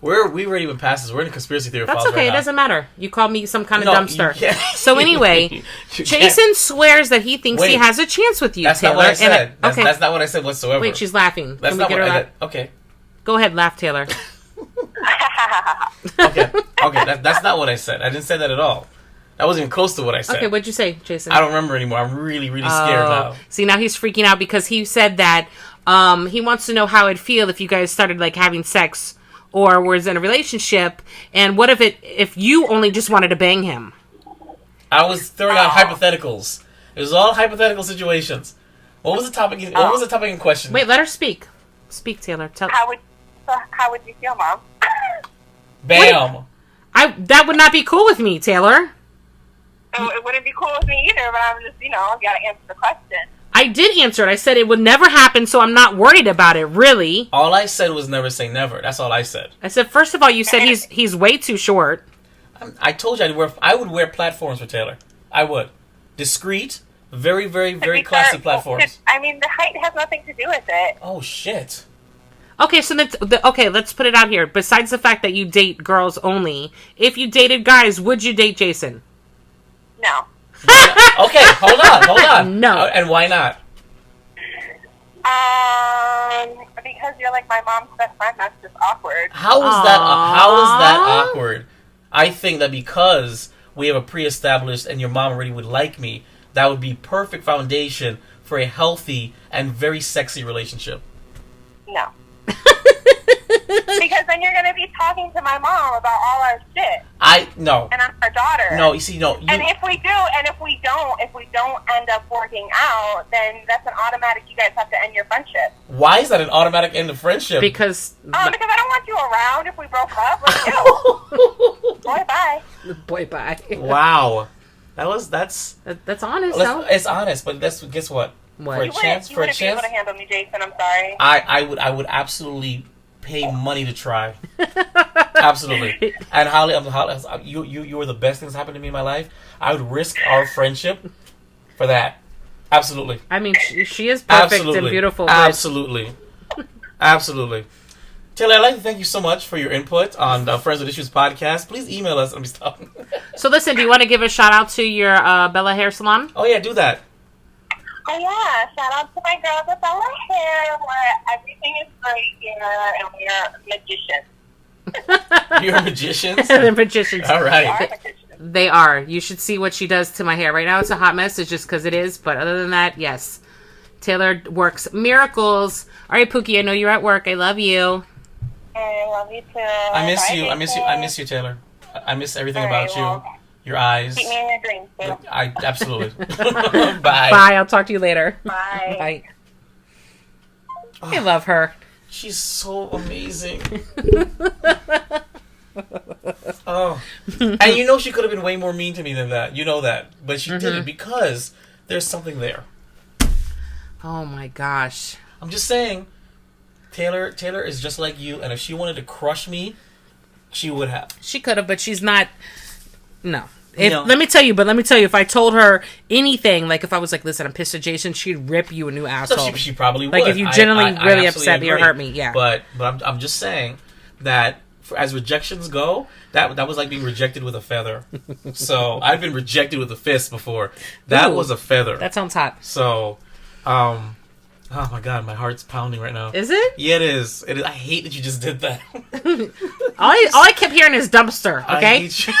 We already even past this. We're in a conspiracy theory. that's files okay. right It now. doesn't matter. You called me some kind of No, dumpster. you can't. So anyway, You Jason can't. swears that he thinks he Wait. has a chance with you, That's Taylor. not what I said. And That's not what I said whatsoever. Wait, she's laughing. That's Can we not get what her I laugh? did. Okay. Go ahead, laugh, Taylor. Okay. That's not what I said. I didn't say that at all. That wasn't even close to what I said. Okay, what'd you say, Jason? I don't remember anymore. I'm really, really scared now. See, now he's freaking out because he said that he wants to know how it'd feel if you guys started like having sex or was in a relationship, and what if you only just wanted to bang him? I was throwing out hypotheticals. It was all hypothetical situations. What was the topic? What was the topic in question? Wait, let her speak. Speak, Taylor. Tell. How would you feel, Mom? Bam. That would not be cool with me, Taylor. It wouldn't be cool with me either, but I'm just, gotta answer the question. I did answer it. I said it would never happen, so I'm not worried about it, really. All I said was never say never. That's all I said. I said, first of all, you said he's way too short. I told you I would wear platforms for Taylor. I would. Discreet, very, very, very classy platforms. I mean, the height has nothing to do with it. Oh, shit. Okay, so let's put it out here. Besides the fact that you date girls only, if you dated guys, would you date Jason? No. Okay, hold on. No. And why not? Because you're like my mom's best friend. That's just awkward. How is that awkward? I think that because we have a pre-established and your mom already would like me, that would be perfect foundation for a healthy and very sexy relationship. No. Because then you're gonna be talking to my mom about all our shit. No. And I'm her daughter. No, you see, no. And if we don't end up working out, then that's an automatic. You guys have to end your friendship. Why is that an automatic end of friendship? Because Because I don't want you around if we broke up. Let's go. Boy, bye. boy, bye. Wow. That's honest, though. it's honest, but guess what? What? For a You chance, wouldn't be able to handle me, Jason. I'm sorry. I would absolutely pay money to try. Absolutely. And Holly, you were the best thing that's happened to me in my life. I would risk our friendship for that. Absolutely. I mean, she is perfect and beautiful. But... Absolutely. Taylor, I'd like to thank you so much for your input on the Friends with Issues podcast. Please email us. I'm stopping. So listen, do you want to give a shout out to your Bella Hair Salon? Oh yeah, do that. Oh yeah, shout out to my girls with Bella Hair, where everything is great here, and we're magicians. You're magicians? They're magicians. All We are right. magicians. They are. You should see what she does to my hair. Right now it's a hot mess. It's just because it is. But other than that, yes. Taylor works miracles. All right, Pookie, I know you're at work. I love you. I love you too. I miss Bye, you. I miss you, Taylor. I miss everything about you. well, Your eyes. keep me in your dreams, too. I absolutely. Bye. Bye. I'll talk to you later. Bye. Bye. I love her. She's so amazing. Oh, and you know she could have been way more mean to me than that. You know that, but she didn't because there's something there. Oh my gosh. I'm just saying, Taylor is just like you, and if she wanted to crush me, she would have. She could have, but she's not. No. No. Let me tell you, if I told her anything, like if I was like, listen, I'm pissed at Jason, she'd rip you a new asshole. So she probably would. Like if you genuinely really I upset me or agree. hurt me, yeah. But I'm just saying that as rejections go, that was like being rejected with a feather. So I've been rejected with a fist before. That Ooh, was a feather. That sounds hot. So, oh my god, my heart's pounding right now. Is it? Yeah, it is. It is. I hate that you just did that. All I kept hearing is dumpster. I Okay, hate you.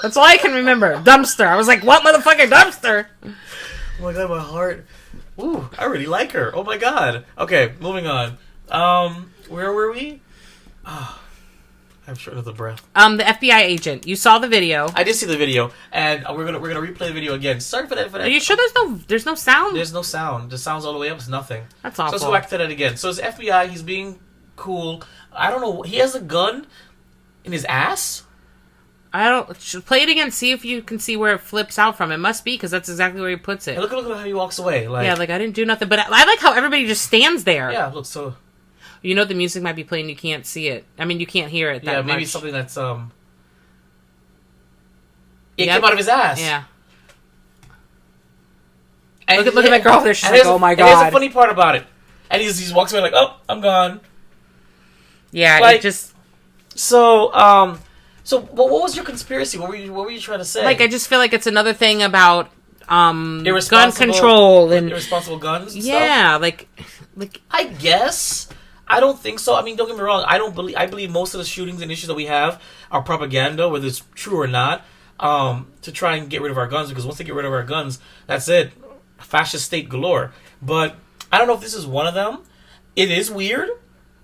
that's all I can remember. Dumpster. I was like, what motherfucker dumpster? Oh my god, my heart. Ooh, I really like her. Oh my god. Okay, moving on. Where were we? Oh, I'm short of the breath. The FBI agent. You saw the video. I did see the video, and we're gonna replay the video again. Sorry for that. Are you sure there's no sound? There's no sound. The sound's all the way up. It's nothing. That's So awful. let's go back to that again. So it's FBI. He's being cool. I don't know. He has a gun in his ass. I don't. Should play it again. See if you can see where it flips out from. It must be because that's exactly where he puts it. And look at how he walks away. Like, Yeah, like I didn't do nothing, but I like how everybody just stands there. yeah. Look, so You know the music might be playing. You can't see it. I mean, you can't hear it. That yeah, maybe much. something that's It Yep. came out of his ass. Yeah. And Look at that girl there. She's and like, here's- oh my And here's the god. funny part about it. And he walks away like, oh, I'm gone. Yeah, Like- it just So what was your conspiracy? What were you trying to say? like I just feel like it's another thing about gun Irresponsible- control and irresponsible guns. And stuff? yeah, like I guess. I don't think so. I mean, don't get me wrong. I believe most of the shootings and issues that we have are propaganda, whether it's true or not, to try and get rid of our guns. Because once they get rid of our guns, that's it. Fascist state galore. But I don't know if this is one of them. It is weird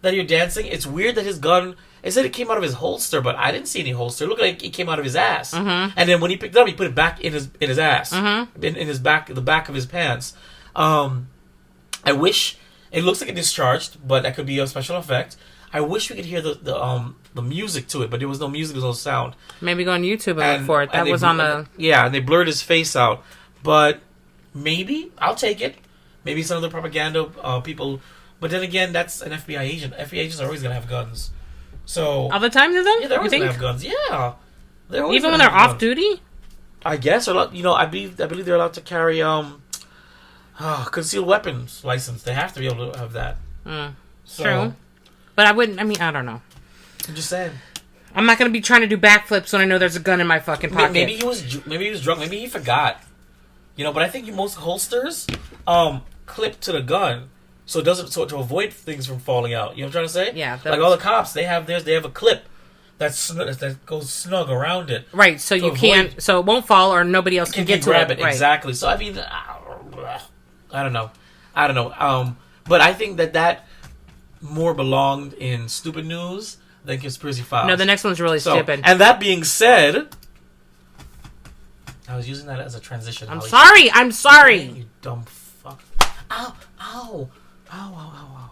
that you're dancing. It's weird that his gun. It said it came out of his holster, but I didn't see any holster. It looked like it came out of his ass. Mm-hmm. And then when he picked it up, he put it back in his ass, Mm-hmm. in his back, the back of his pants. I wish. It looks like it discharged, but that could be a special effect. I wish we could hear the music to it, but there was no music, there was no sound. maybe go on YouTube and look for it. That they was on the. Yeah, and they blurred his face out. But maybe I'll take it. Maybe some of the propaganda people. But then again, that's an FBI agent. FBI agents are always gonna have guns. So All the time, to them? yeah, they're You always think? gonna have guns. Yeah, they're always Even when gonna they're have off guns. duty? I guess, or I believe they're allowed to carry concealed weapons license. They have to be able to have that. So, True. But I wouldn't. I mean, I don't know. I'm just saying. I'm not gonna be trying to do backflips when I know there's a gun in my fucking pocket. Maybe he was drunk. Maybe he forgot. But I think most holsters clip to the gun, so it doesn't to avoid things from falling out. You know what I'm trying to say? Yeah, Like all the cops, they have theirs. They have a clip that goes snug around it. Right, so you avoid- can't, so it won't fall or nobody else can get to grab it. it Right. exactly. So I mean, I don't know. But I think that more belonged in stupid news than conspiracy files. No, the next one's really stupid. And that being said, I was using that as a transition. I'm sorry. You dumb fuck. Ow, ow, ow, ow, ow, ow.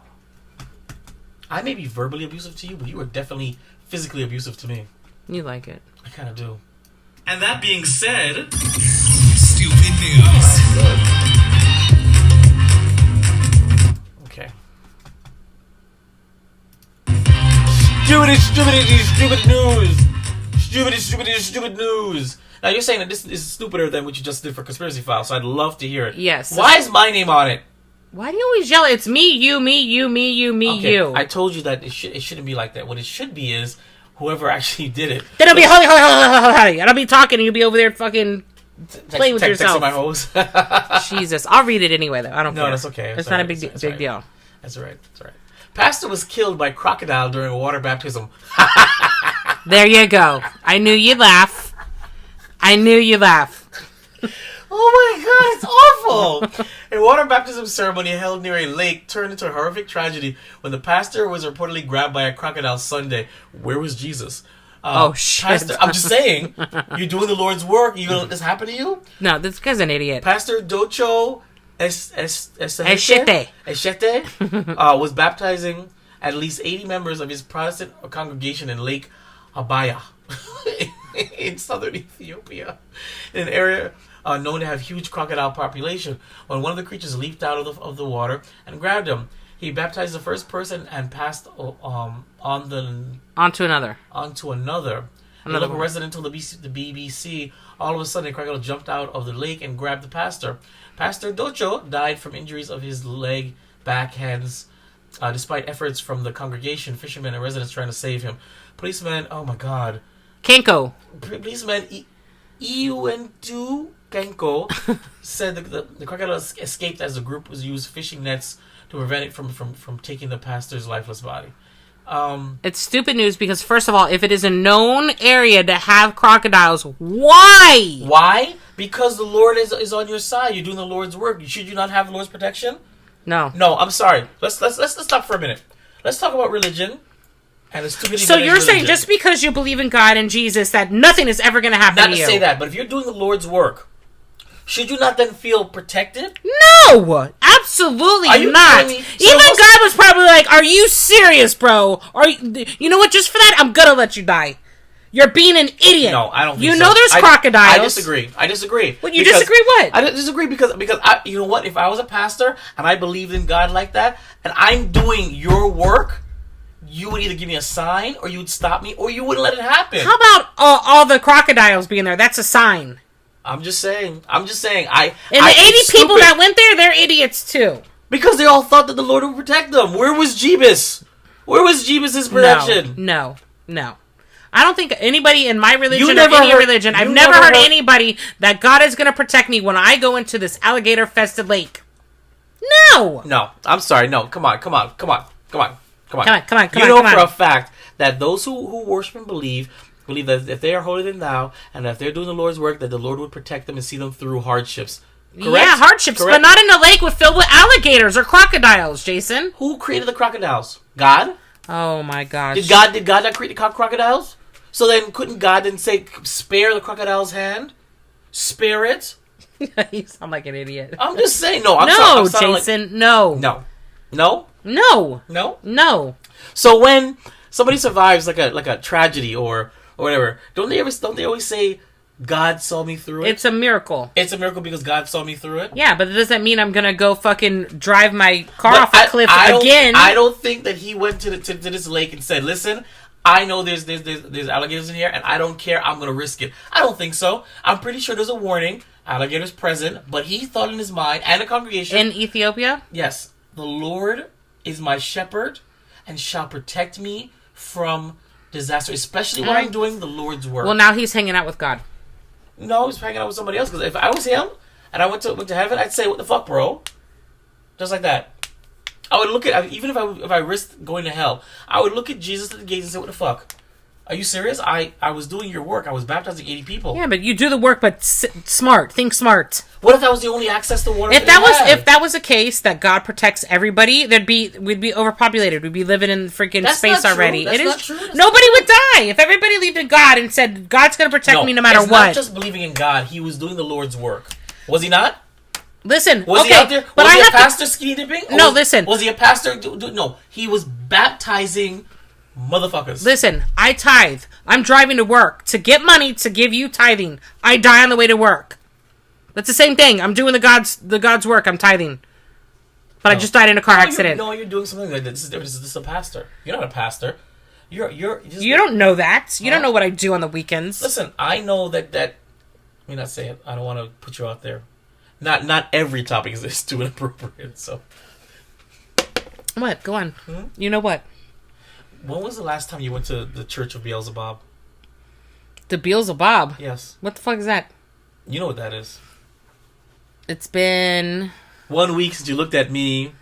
I may be verbally abusive to you, but you are definitely physically abusive to me. You like it. I kind of do. And that being said, Stupid news. okay. Stupid news. Now you're saying that this is stupider than what you just did for conspiracy files, so I'd love to hear it. Yes. Why is my name on it? Why do you always yell? It's me, you, me, you, me, you, me, Okay, you. I told you that it shouldn't be like that. What it should be is whoever actually did it. Then it'll be holy, and I'll be talking, and you'll be over there fucking playing with yourself. Texting my hose. Jesus, I'll read it anyway, though. I don't care. No, that's okay. It's not a big deal. That's all right. That's all right. Pastor was killed by crocodile during a water baptism. There you go. I knew you'd laugh. Oh my God, it's awful! A water baptism ceremony held near a lake turned into a horrific tragedy when the pastor was reportedly grabbed by a crocodile Sunday. Where was Jesus? Oh, shit. Pastor, I'm just saying, you're doing the Lord's work. You gonna let this happen to you? No, this guy's an idiot. Pastor Docho Eshete. Was baptizing at least 80 members of his Protestant congregation in Lake Abaya in southern Ethiopia, in an area known to have huge crocodile population. When one of the creatures leaped out of the water and grabbed him, he baptized the first person and passed onto another. A local resident told the BBC, all of a sudden a crocodile jumped out of the lake and grabbed the pastor. Pastor Docho died from injuries of his leg, back, hands, despite efforts from the congregation, fishermen, and residents trying to save him. Policeman, oh my god. Kenko. Policeman Iuentu Kenko said the crocodile escaped as the group was used fishing nets to prevent it from taking the pastor's lifeless body. It's stupid news because, first of all, if it is a known area to have crocodiles, why? Why? Because the Lord is on your side. You're doing the Lord's work. Should you not have the Lord's protection? No. No, I'm sorry. Let's stop for a minute. Let's talk about religion and the stupidity. So you're saying just because you believe in God and Jesus that nothing is ever going to happen to you? Not to say that, but if you're doing the Lord's work, should you not then feel protected? No, absolutely not. So even God was probably like, "Are you serious, bro? You know what? Just for that, I'm gonna let you die. You're being an idiot." No, I don't think You so. know there's crocodiles. I disagree. What, you disagree what? I disagree because you know what? If I was a pastor and I believed in God like that, and I'm doing your work, you would either give me a sign, or you would stop me, or you wouldn't let it happen. How about all the crocodiles being there? That's a sign. I'm just saying. And the 80 people that went there, they're idiots too. Because they all thought that the Lord would protect them. Where was Jeebus? Where was Jeebus' protection? No. I don't think anybody in my religion religion, I've never heard anybody that God is going to protect me when I go into this alligator-fested lake. No. No, I'm sorry. No, come on. Come on. You know for a fact that those who worship and believe that if they are holier than thou, and that if they're doing the Lord's work, that the Lord would protect them and see them through hardships. Correct? Yeah, hardships, Correct? but not in a lake filled with alligators or crocodiles, Jason. Who created the crocodiles? God? Oh my gosh. Did God not create the crocodiles? So then couldn't God then say, spare the crocodile's hand? Spare it? You sound like an idiot. I'm just saying. No, I'm Jason, no. No. So when somebody survives like a tragedy or whatever, don't they always say, God saw me through it? It's a miracle. It's a miracle because God saw me through it? Yeah, but it doesn't mean I'm gonna go fucking drive my car off a cliff again. I don't think that he went to this lake and said, listen, I know there's alligators in here and I don't care, I'm gonna risk it. I don't think so. I'm pretty sure there's a warning, alligators present, but he thought in his mind, and the congregation. In Ethiopia? Yes. The Lord is my shepherd and shall protect me from disaster, especially when I'm doing the Lord's work. Well, now he's hanging out with God. No, he's hanging out with somebody else. Because if I was him and I went to heaven, I'd say, "What the fuck, bro?" Just like that. I would look at, even if I risked going to hell, I would look at Jesus at the gates and say, "What the fuck? Are you serious? I was doing your work. I was baptizing 80 people." Yeah, but you do the work, but smart. Think smart. What if that was the only access to water? If that was a case that God protects everybody, we'd be overpopulated. We'd be living in freaking space already. That's not true. Nobody would die if everybody believed in God and said God's going to protect me no matter what. Not just believing in God. He was doing the Lord's work. Was he not? Listen, was he out there? Was he a pastor skinny dipping? No, listen. Was he a pastor? No, he was baptizing motherfuckers. Listen, I tithe. I'm driving to work to get money to give you tithing. I die on the way to work. That's the same thing. I'm doing the God's work. I'm tithing. But I just died in a car accident. You're doing something like that. This is a pastor. You're not a pastor. You don't know that. You don't know what I do on the weekends. Listen, I know that. Let me not say it. I don't want to put you out there. Not every topic is too inappropriate. So. What? Go on. You know what? When was the last time you went to the Church of Beelzebub? The Beelzebub? Yes. What the fuck is that? You know what that is. It's been 1 week since you looked at me.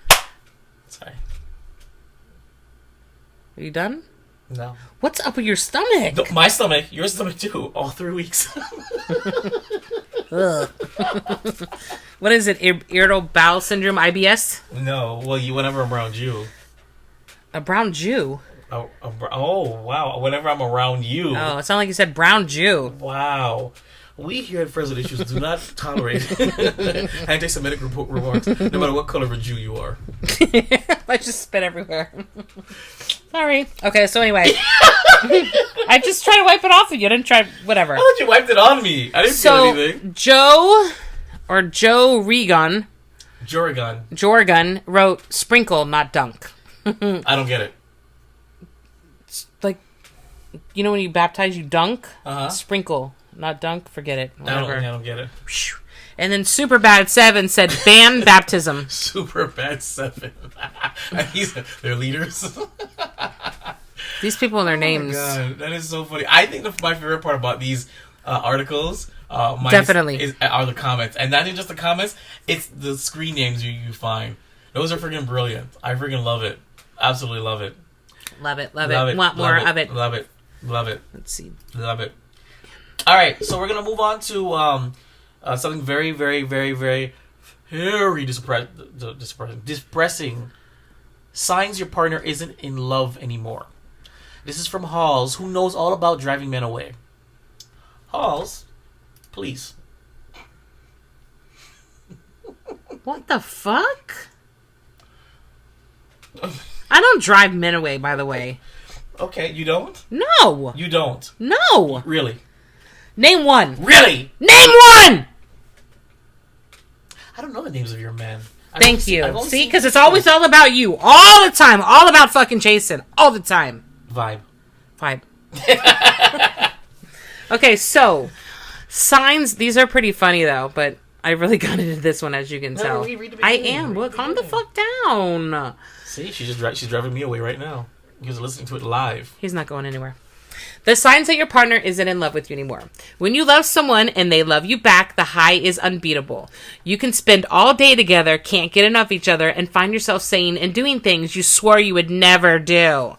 Sorry. Are you done? No. What's up with your stomach? No, my stomach. Your stomach too. All 3 weeks. Ugh. What is it? Irritable bowel syndrome, IBS? No. Well, whenever I'm around you. A brown Jew? Oh, wow. Whenever I'm around you. Oh, it sounded like you said brown Jew. Wow. We here at Friends With Issues do not tolerate anti-Semitic remarks, no matter what color of a Jew you are. I just spit everywhere. Sorry. Okay, so anyway. I just tried to wipe it off of you. I didn't try... Whatever. I thought you wiped it on me. I didn't feel anything. Joe Regan... Jorgan wrote, sprinkle, not dunk. I don't get it. It's like, you know when you baptize, you dunk? Uh-huh. Sprinkle, not dunk. Forget it. Whatever. I don't get it. And then Superbad7 said, ban baptism. Superbad7. They're leaders. These people and their names. Oh my God, that is so funny. I think my favorite part about these articles... Definitely. Are the comments. And not even just the comments, it's the screen names you find. Those are freaking brilliant. I freaking love it. Absolutely love it. Love it. Want more of it. Love it. Let's see. Love it. All right, so we're going to move on to something very, very, very, very, very depressing. Signs your partner isn't in love anymore. This is from Holls, who knows all about driving men away. Holls, please. What the fuck? I don't drive men away, by the way. Okay, you don't? No. You don't? No. Really? Name one. Really? Name one! I don't know the names of your men. Thank you. See, because it's always all about you. All the time. All about fucking Jason. All the time. Vibe. Okay, so signs. These are pretty funny though, but I really got into this one, as you can tell. I am. Well, calm the fuck down. See, she's driving me away right now. Because listening to it live. He's not going anywhere. The signs that your partner isn't in love with you anymore. When you love someone and they love you back, the high is unbeatable. You can spend all day together, can't get enough of each other, and find yourself saying and doing things you swore you would never do.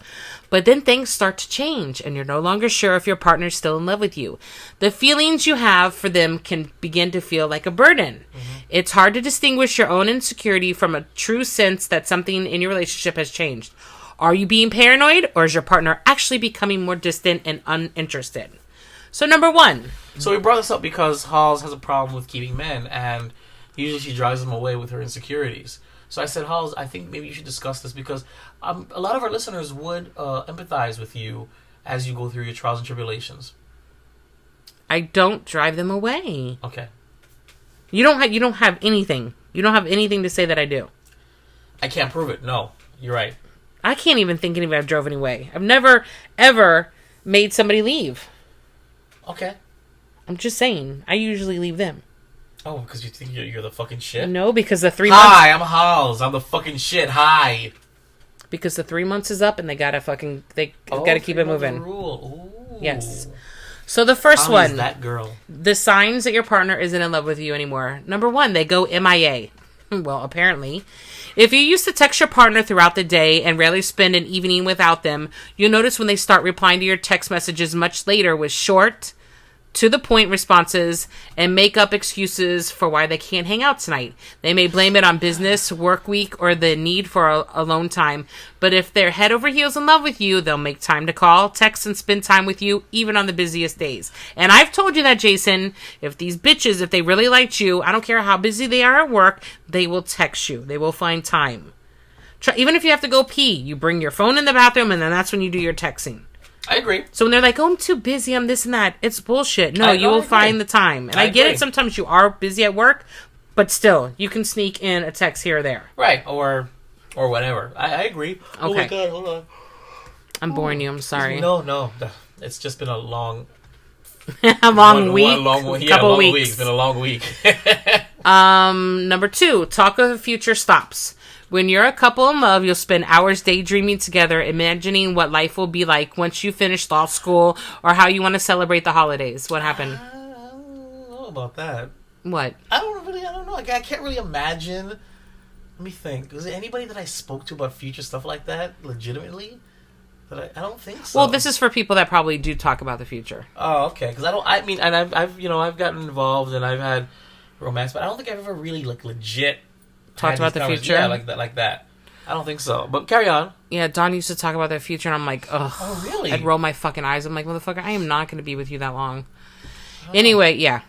But then things start to change, and you're no longer sure if your partner's still in love with you. The feelings you have for them can begin to feel like a burden. Mm-hmm. It's hard to distinguish your own insecurity from a true sense that something in your relationship has changed. Are you being paranoid, or is your partner actually becoming more distant and uninterested? So, number one. So we brought this up because Halls has a problem with keeping men, and usually she drives them away with her insecurities. So I said, Halls, I think maybe you should discuss this because a lot of our listeners would empathize with you as you go through your trials and tribulations. I don't drive them away. Okay. You don't have anything. You don't have anything to say that I do. I can't prove it. No, you're right. I can't even think if I've drove away. I've never, ever made somebody leave. Okay. I'm just saying. I usually leave them. Oh, because you think you're the fucking shit? No, because the 3 months... Hi, I'm Halls. I'm the fucking shit. Hi. Because the 3 months is up and they gotta fucking... They gotta keep it moving. Rule. Ooh. Yes. So the first How one... is that girl? The signs that your partner isn't in love with you anymore. Number one, they go MIA. Well, apparently... If you used to text your partner throughout the day and rarely spend an evening without them, you'll notice when they start replying to your text messages much later with short, to-the-point responses and make up excuses for why they can't hang out tonight. They may blame it on business, work week, or the need for alone time, but if they're head over heels in love with you, they'll make time to call, text, and spend time with you, even on the busiest days. And I've told you that, Jason, if these bitches, if they really liked you, I don't care how busy they are at work, they will text you. They will find time. Even if you have to go pee, you bring your phone in the bathroom, and then that's when you do your texting. I agree. So when they're like, oh, I'm too busy, I'm this and that, it's bullshit. No, you will find the time. And I get it, sometimes you are busy at work, but still, you can sneak in a text here or there. Right, or whatever. I agree. Okay. Oh my God, hold on. I'm boring you, I'm sorry. No. It's just been a long... a long week. Couple weeks. It's been a long week. Number two, talk of the future stops. When you're a couple in love, you'll spend hours daydreaming together, imagining what life will be like once you finish law school or how you want to celebrate the holidays. What happened? I don't know about that. What? I don't know. I can't really imagine. Let me think. Was there anybody that I spoke to about future stuff like that, legitimately? I don't think so. Well, this is for people that probably do talk about the future. Oh, okay. Because I've gotten involved and I've had romance, but I don't think I've ever really legit talked about the future. Yeah, like that. I don't think so. But carry on. Yeah, Don used to talk about their future, and I'm like, ugh. Oh, really? I'd roll my fucking eyes. I'm like, motherfucker, I am not going to be with you that long. Anyway, yeah.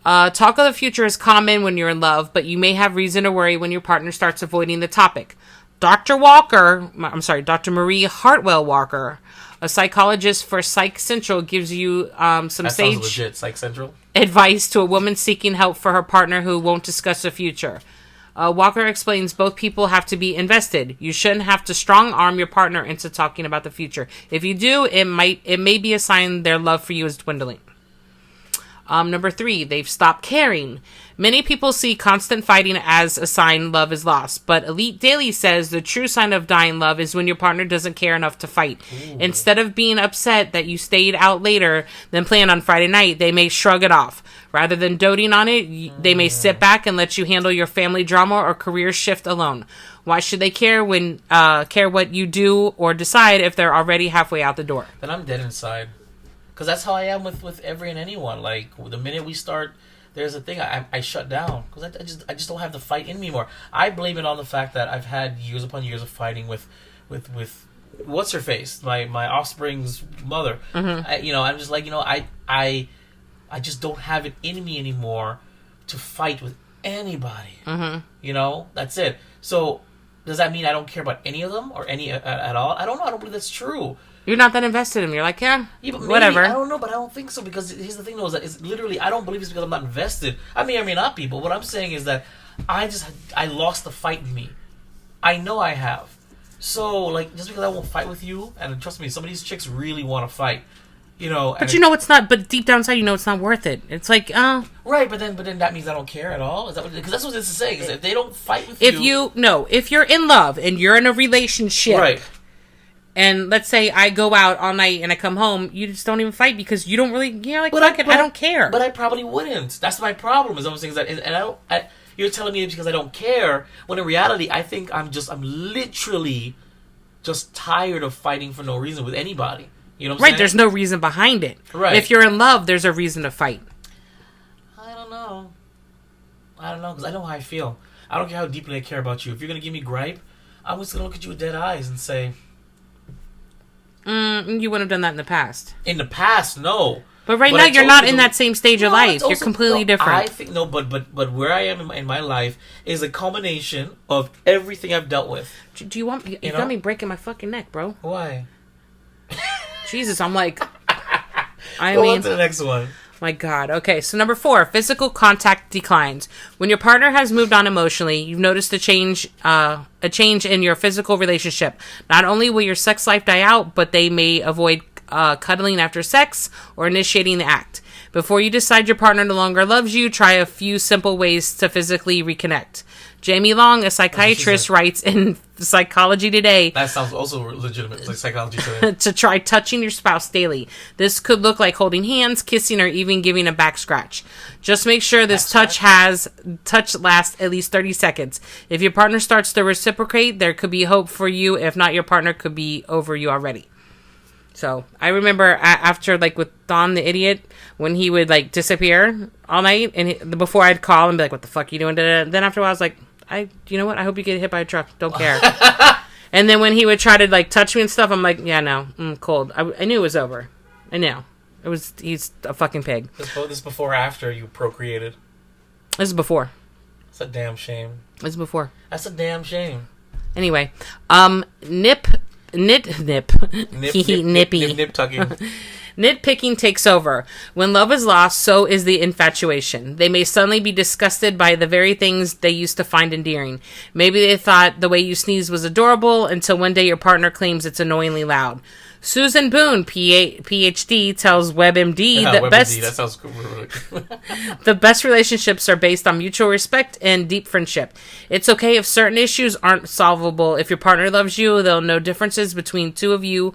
Talk of the future is common when you're in love, but you may have reason to worry when your partner starts avoiding the topic. Dr. Marie Hartwell Walker, a psychologist for Psych Central, gives you some That sage sounds legit. Psych Central. advice to a woman seeking help for her partner who won't discuss the future. Walker explains both people have to be invested. You shouldn't have to strong arm your partner into talking about the future. If you do, it may be a sign their love for you is dwindling. Number 3, they've stopped caring. Many people see constant fighting as a sign love is lost, but Elite Daily says the true sign of dying love is when your partner doesn't care enough to fight. Ooh. Instead of being upset that you stayed out later than planned on Friday night, they may shrug it off. Rather than doting on it, they may sit back and let you handle your family drama or career shift alone. Why should they care what you do or decide if they're already halfway out the door? Then I'm dead inside. Because that's how I am with every and anyone. Like, the minute we start, there's a thing, I shut down. Because I just don't have the fight in me anymore. I blame it on the fact that I've had years upon years of fighting with what's her face? My offspring's mother. Mm-hmm. I'm just like, I just don't have it in me anymore to fight with anybody. Mm-hmm. That's it. So, does that mean I don't care about any of them or any at all? I don't know. I don't believe that's true. You're not that invested in them. You're like, yeah but maybe, whatever. I don't know, but I don't think so. Because here's the thing, though, is that it's literally, I don't believe it's because I'm not invested. I may or may not be, but what I'm saying is that I lost the fight in me. I know I have. So, like, just because I won't fight with you, and trust me, some of these chicks really want to fight. But it's not. But deep down inside, it's not worth it. It's like, right. But then that means I don't care at all. Is that because that's what this is saying? Is if they don't fight with you, if you're in love and you're in a relationship, right? And let's say I go out all night and I come home, you just don't even fight because you don't really, I don't care. But I probably wouldn't. That's my problem. Is I'm saying that, and you're telling me it's because I don't care. When in reality, I think I'm literally just tired of fighting for no reason with anybody. You know what I'm saying? Right, there's no reason behind it. Right. If you're in love, there's a reason to fight. I don't know, because I know how I feel. I don't care how deeply I care about you. If you're going to give me gripe, I'm just going to look at you with dead eyes and say... you wouldn't have done that in the past. In the past, no. But now you're not in that same stage of life. You're completely different. I think, but where I am in my life is a combination of everything I've dealt with. Do you want... You got me breaking my fucking neck, bro. Why? Jesus, I'm like... Go on to the next one. My God. Okay, so number 4, physical contact declines. When your partner has moved on emotionally, you've noticed a change in your physical relationship. Not only will your sex life die out, but they may avoid cuddling after sex or initiating the act. Before you decide your partner no longer loves you, try a few simple ways to physically reconnect. Jamie Long, a psychiatrist, writes in Psychology Today... That sounds also legitimate. It's like Psychology Today. ...to try touching your spouse daily. This could look like holding hands, kissing, or even giving a back scratch. Just make sure this touch lasts at least 30 seconds. If your partner starts to reciprocate, there could be hope for you. If not, your partner could be over you already. So, I remember after, with Don the idiot, when he would, disappear all night, and before I'd call and be like, what the fuck are you doing? Then after a while, I was like, you know what? I hope you get hit by a truck. Don't care. And then when he would try to, touch me and stuff, I'm like, yeah, no, cold. I knew it was over. I knew. He's a fucking pig. This is before or after you procreated? This is before. That's a damn shame. This is before. That's a damn shame. Anyway, Nip tucking. Nitpicking takes over. When love is lost, so is the infatuation. They may suddenly be disgusted by the very things they used to find endearing. Maybe they thought the way you sneeze was adorable until one day your partner claims it's annoyingly loud. Susan Boone, PhD, tells WebMD that that sounds cool. The best relationships are based on mutual respect and deep friendship. It's okay if certain issues aren't solvable. If your partner loves you, they'll know differences between two of you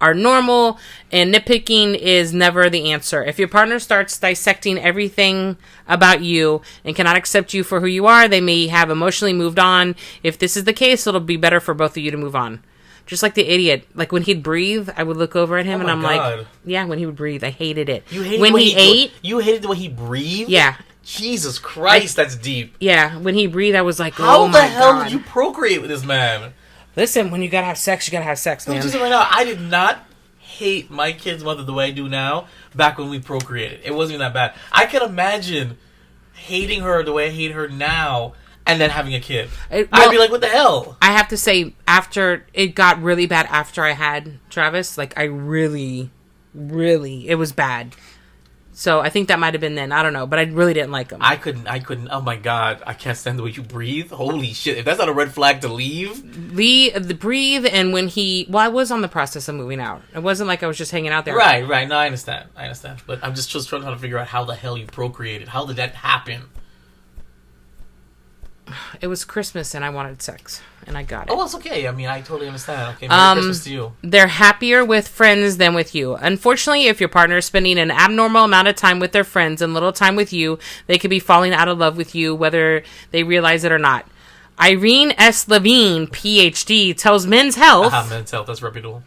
are normal, and nitpicking is never the answer. If your partner starts dissecting everything about you and cannot accept you for who you are, they may have emotionally moved on. If this is the case, it'll be better for both of you to move on. Just like the idiot. When he'd breathe, I would look over at him and I'm like... Yeah, when he would breathe. I hated it. You hated when he ate? You hated the way he breathed? Yeah. Jesus Christ, that's deep. Yeah, when he breathed, I was like, How the hell did you procreate with this man? Listen, when you gotta have sex, man. Just right now, I did not hate my kid's mother the way I do now back when we procreated. It wasn't even that bad. I can imagine hating her the way I hate her now and then having a kid. I'd be like, what the hell? I have to say, after it got really bad after I had Travis, like I really, it was bad. So I think that might have been then. I don't know, but I really didn't like him. I couldn't. Oh my God, I can't stand the way you breathe. Holy shit! If that's not a red flag to leave. Breathe, and when I was on the process of moving out. It wasn't like I was just hanging out there. Right. No, I understand. But I'm just trying to figure out how the hell you procreated. How did that happen? It was Christmas and I wanted sex and I got it. Oh, it's okay. I mean, I totally understand. Okay, Merry Christmas to you. They're happier with friends than with you. Unfortunately, if your partner is spending an abnormal amount of time with their friends and little time with you, they could be falling out of love with you, whether they realize it or not. Irene S. Levine, PhD, tells Men's Health. Men's Health, that's reputable.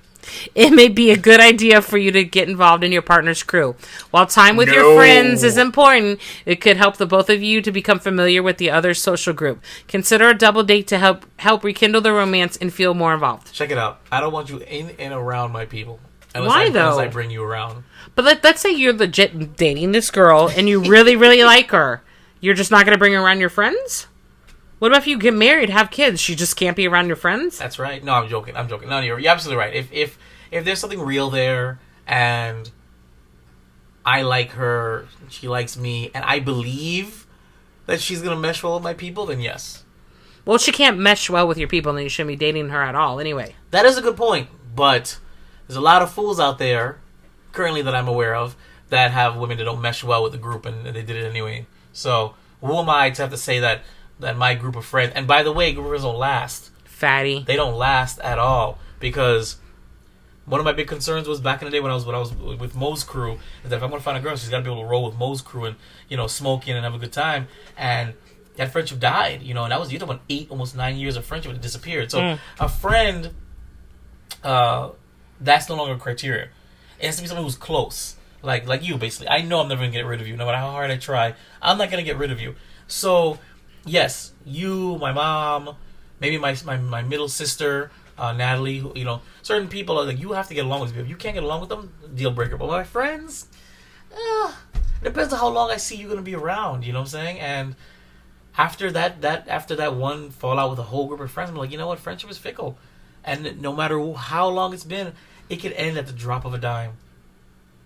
It may be a good idea for you to get involved in your partner's crew. While time with your friends is important, it could help the both of you to become familiar with the other's social group. Consider a double date to help rekindle the romance and feel more involved. Check it out. I don't want you in and around my people. Why though? Unless I bring you around. But let's say you're legit dating this girl and you really, really like her. You're just not going to bring her around your friends? What about if you get married, have kids? She just can't be around your friends? That's right. No, I'm joking. No, you're absolutely right. If there's something real there, and I like her, she likes me, and I believe that she's gonna mesh well with my people, then yes. Well, she can't mesh well with your people, then you shouldn't be dating her at all. Anyway, that is a good point. But there's a lot of fools out there, currently that I'm aware of, that have women that don't mesh well with the group, and they did it anyway. So who am I to have to say that my group of friends, and by the way, group of friends don't last. Fatty. They don't last at all, because one of my big concerns was back in the day when I was with Mo's crew, is that if I'm gonna find a girl, she's gotta be able to roll with Mo's crew and, you know, smoking and have a good time. And that friendship died, you know, and that was, you're talking about 8, almost 9 years of friendship that disappeared. So a friend, that's no longer a criteria. It has to be someone who's close, like you basically. I know I'm never gonna get rid of you, no matter how hard I try. I'm not gonna get rid of you. So yes, you, my mom, maybe my middle sister, Natalie, you know, certain people are like, you have to get along with people. If you can't get along with them, deal breaker. But my friends, it depends on how long I see you going to be around, you know what I'm saying? And after that one fallout with a whole group of friends, I'm like, you know what, friendship is fickle. And no matter how long it's been, it could end at the drop of a dime.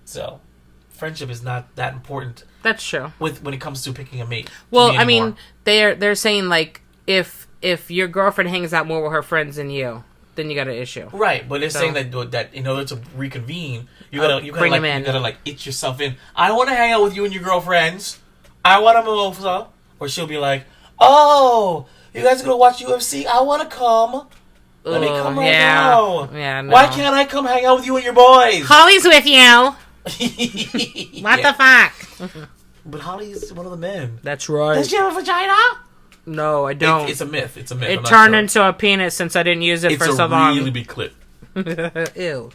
So friendship is not that important. That's true. When it comes to picking a mate. Well, I mean, they're saying like if your girlfriend hangs out more with her friends than you, then you got an issue. Right, but they're saying that in order to reconvene, you gotta like itch yourself in. I want to hang out with you and your girlfriends. I want to mimosa. Or she'll be like, oh, you guys are gonna watch UFC? I want to come. Let me come right now. Yeah, no. Why can't I come hang out with you and your boys? Holly's with you. What the fuck? But Holly's one of the men. That's right. Does she have a vagina? No, I don't. It's a myth. It turned into a penis since I didn't use it for so long. It's a really big clip. Ew.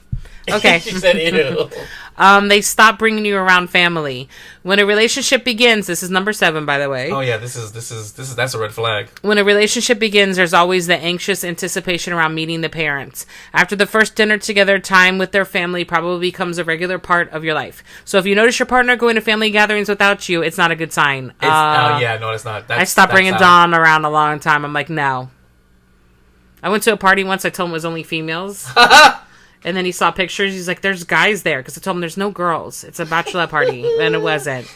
Okay. She said ew. They stop bringing you around family. When a relationship begins, this is number 7, by the way. Oh yeah, that's a red flag. When a relationship begins, there's always the anxious anticipation around meeting the parents. After the first dinner together, time with their family probably becomes a regular part of your life. So if you notice your partner going to family gatherings without you, it's not a good sign. No, it's not. I stopped bringing Don around a long time. I'm like, no. I went to a party once. I told him it was only females. And then he saw pictures. He's like, there's guys there. Because I told him there's no girls. It's a bachelorette party. And it wasn't.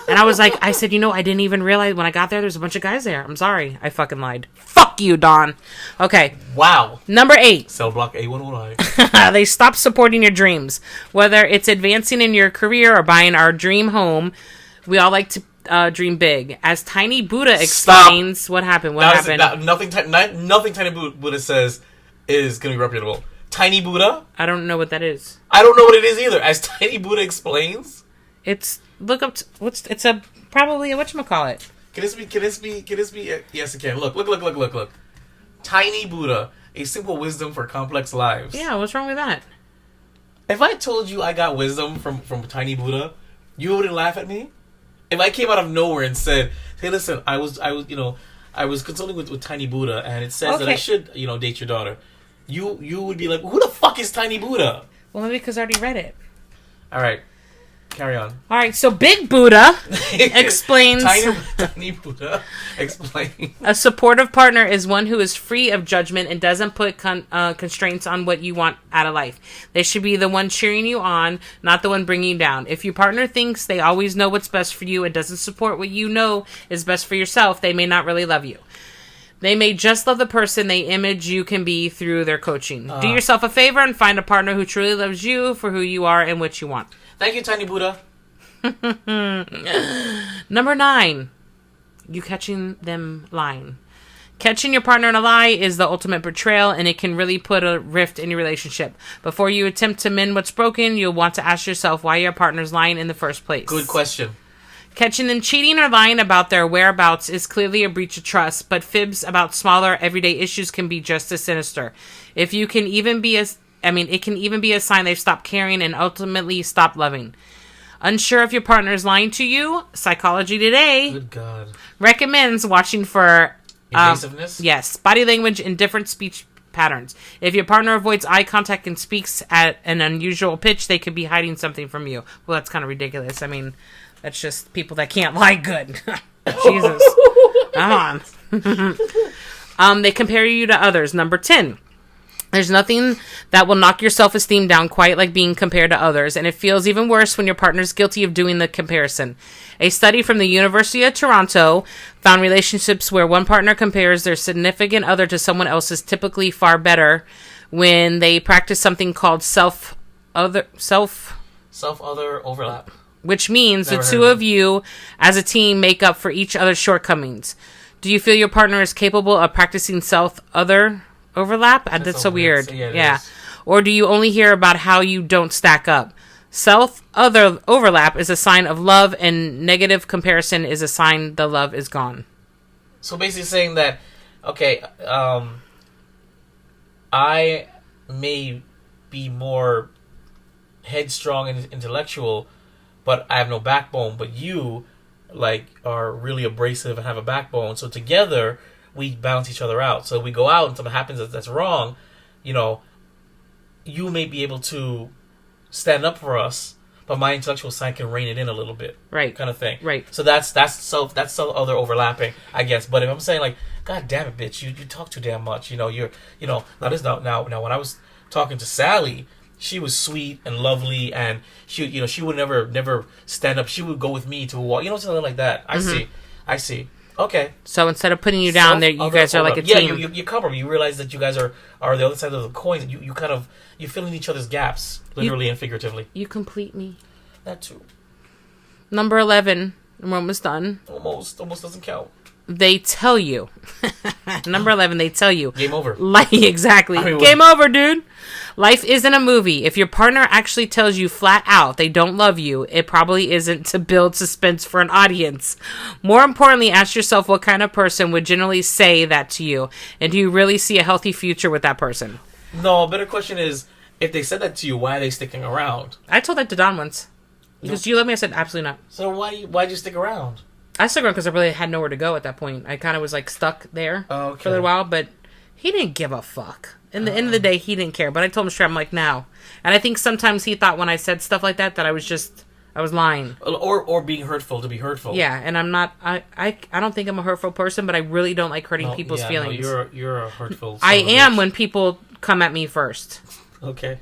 And I was like, I didn't even realize when I got there, there's a bunch of guys there. I'm sorry. I fucking lied. Fuck you, Don. Okay. Wow. Number 8. Cell block A109. They stop supporting your dreams. Whether it's advancing in your career or buying our dream home, we all like to dream big. As Tiny Buddha explains, what happened? Nothing Tiny Buddha says is going to be reputable. Tiny Buddha? I don't know what that is. I don't know what it is either. As Tiny Buddha explains, it's it's probably a whatchamacallit. Can this be? Yes, it can. Look. Tiny Buddha, a simple wisdom for complex lives. Yeah, what's wrong with that? If I told you I got wisdom from Tiny Buddha, you wouldn't laugh at me. If I came out of nowhere and said, "Hey, listen, I was consulting with Tiny Buddha, and it says that I should, date your daughter," you would be like, "Who the fuck is Tiny Buddha?" Well, maybe because I already read it. All right. Carry on. All right, so Big Buddha explains... Tiny Buddha explain. A supportive partner is one who is free of judgment and doesn't put constraints on what you want out of life. They should be the one cheering you on, not the one bringing you down. If your partner thinks they always know what's best for you and doesn't support what you know is best for yourself, they may not really love you. They may just love the person they image you can be through their coaching. Do yourself a favor and find a partner who truly loves you for who you are and what you want. Thank you, Tiny Buddha. Number 9. You catching them lying. Catching your partner in a lie is the ultimate betrayal, and it can really put a rift in your relationship. Before you attempt to mend what's broken, you'll want to ask yourself why your partner's lying in the first place. Good question. Catching them cheating or lying about their whereabouts is clearly a breach of trust, but fibs about smaller everyday issues can be just as sinister. It can even be a sign they've stopped caring and ultimately stopped loving. Unsure if your partner is lying to you? Psychology Today Good God. recommends watching for Evasiveness? yes, body language and different speech patterns. If your partner avoids eye contact and speaks at an unusual pitch, they could be hiding something from you. Well, that's kind of ridiculous. I mean, that's just people that can't lie good. Jesus. Come on. They compare you to others. Number 10. There's nothing that will knock your self-esteem down quite like being compared to others, and it feels even worse when your partner's guilty of doing the comparison. A study from the University of Toronto found relationships where one partner compares their significant other to someone else is typically far better when they practice something called self-other overlap. which means Never the heard two of of you as a team make up for each other's shortcomings. Do you feel your partner is capable of practicing self-other overlap? That's so weird. Yeah. Or do you only hear about how you don't stack up? Self-other overlap is a sign of love, and negative comparison is a sign the love is gone. So basically saying that, okay, I may be more headstrong and intellectual, but I have no backbone, but you, like, are really abrasive and have a backbone, so together we balance each other out. So we go out and something happens that's wrong, you know, you may be able to stand up for us, but my intellectual side can rein it in a little bit. Right. Kind of thing. Right. So that's other overlapping, I guess. But if I'm saying, like, God damn it, bitch, you talk too damn much. You know, now when I was talking to Sally, she was sweet and lovely, and she would never stand up. She would go with me to a walk, something like that. I see. Okay. So instead of putting you down there, you guys are like a team. Yeah, you cover. You realize that you guys are the other side of the coin. You fill in each other's gaps, literally and figuratively. You complete me. That too. Number 11. We're almost done. Almost doesn't count. They tell you. Number 11, they tell you. Game over. Exactly. Game over, dude. Life isn't a movie. If your partner actually tells you flat out they don't love you, it probably isn't to build suspense for an audience. More importantly, ask yourself what kind of person would generally say that to you, and do you really see a healthy future with that person? No, a better question is, if they said that to you, why are they sticking around? I told that to Don once. Because do you love me? I said, absolutely not. So why'd you stick around? I stuck around because I really had nowhere to go at that point. I kind of was like stuck there for a little while, but he didn't give a fuck. In the end of the day, he didn't care. But I told him straight, I'm like, no. And I think sometimes he thought when I said stuff like that I was lying. Or being hurtful to be hurtful. Yeah, and I'm not, I don't think I'm a hurtful person, but I really don't like hurting people's feelings. No, you're a hurtful I am when people come at me first. Okay.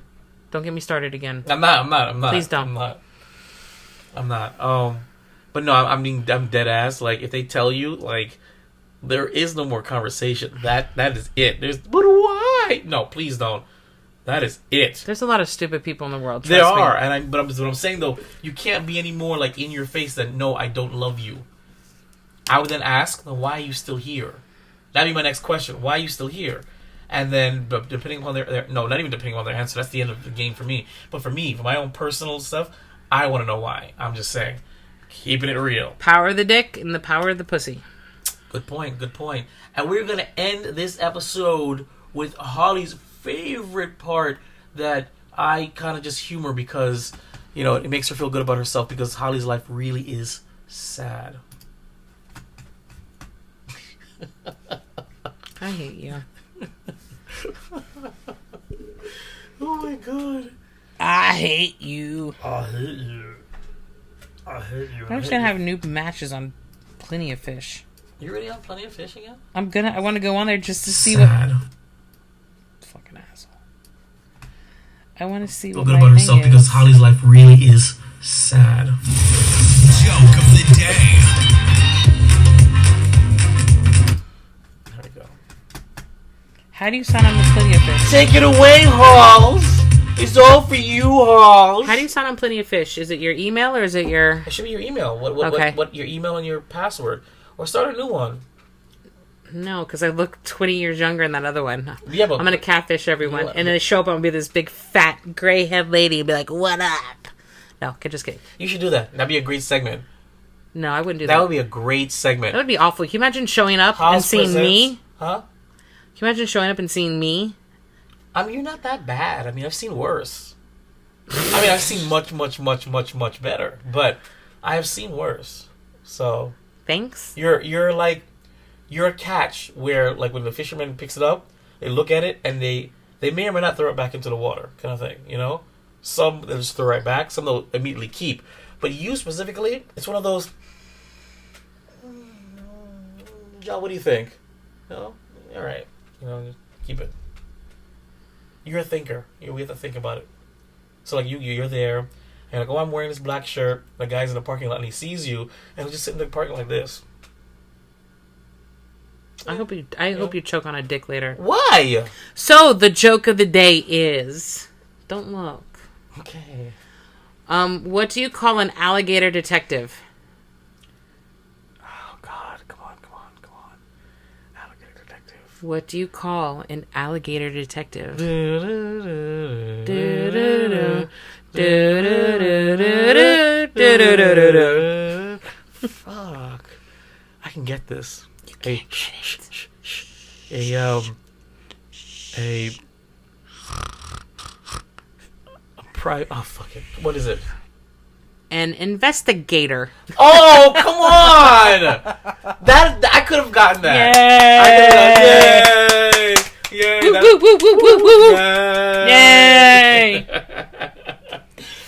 Don't get me started again. I'm not. Please don't. I'm not. But no, I'm dead ass. Like, if they tell you, like, there is no more conversation. That is it. But why? No, please don't. That is it. There's a lot of stupid people in the world. There are, but what I'm saying though, you can't be any more like in your face that no, I don't love you. I would then ask, then why are you still here? That'd be my next question. Why are you still here? And then, but depending upon not even depending on their answer. That's the end of the game for me. But for me, for my own personal stuff, I want to know why. I'm just saying, keeping it real. Power of the dick and the power of the pussy. Good point. And we're going to end this episode with Holly's favorite part that I kind of just humor because, it makes her feel good about herself because Holly's life really is sad. I hate you. Oh my God. I hate you. I hate you. I hate you. I'm just gonna have new matches on Plenty of Fish. You already on Plenty of Fish again? I want to go on there just to see Sad. what. Fucking asshole. I want to see Feel what good my about thing herself is. because Holly's life really is sad. Joke of the day. There we go. How do you sign on with Plenty of Fish? Take it away, Halls. It's all for you, Halls. How do you sign on Plenty of Fish? Is it your email or is it your? It should be your email. What Okay. what your email and your password, or start a new one. No, because I look 20 years younger than that other one. Yeah, but I'm gonna catfish everyone, what? and then show up and be this big fat gray head lady and be like, "What up?" No, just kidding. you should do that. That'd be a great segment. No, I wouldn't do that. That would be a great segment. That would be awful. Can you imagine showing up and Halls seeing presents- me? Huh? Can you imagine showing up and seeing me? I mean, you're not that bad. I mean, I've seen worse. I mean, I've seen much, much, much, much, much better. But I have seen worse. So Thanks. you're a catch where, like, when the fisherman picks it up, they look at it and they may or may not throw it back into the water, kind of thing. You know, some they'll just throw right back. Some they'll immediately keep. But you specifically, it's one of those. John, what do you think? No, all right. You know, just keep it. You're a thinker. We have to think about it. So like you're there, and like, oh, I'm wearing this black shirt. The guy's in the parking lot and he sees you, and he'll just sit in the parking lot like this. I hope you choke on a dick later. Why? So the joke of the day is, don't look. Okay. What do you call an alligator detective? Oh God! Come on! Alligator detective. What do you call an alligator detective? Fuck! I can get this. A oh fuck it. What is it? an investigator. Oh, come on! That I could have gotten that. Yay! I could have gotten, yay! Woo, That- woo, woo, woo, woo, woo, woo. Yay!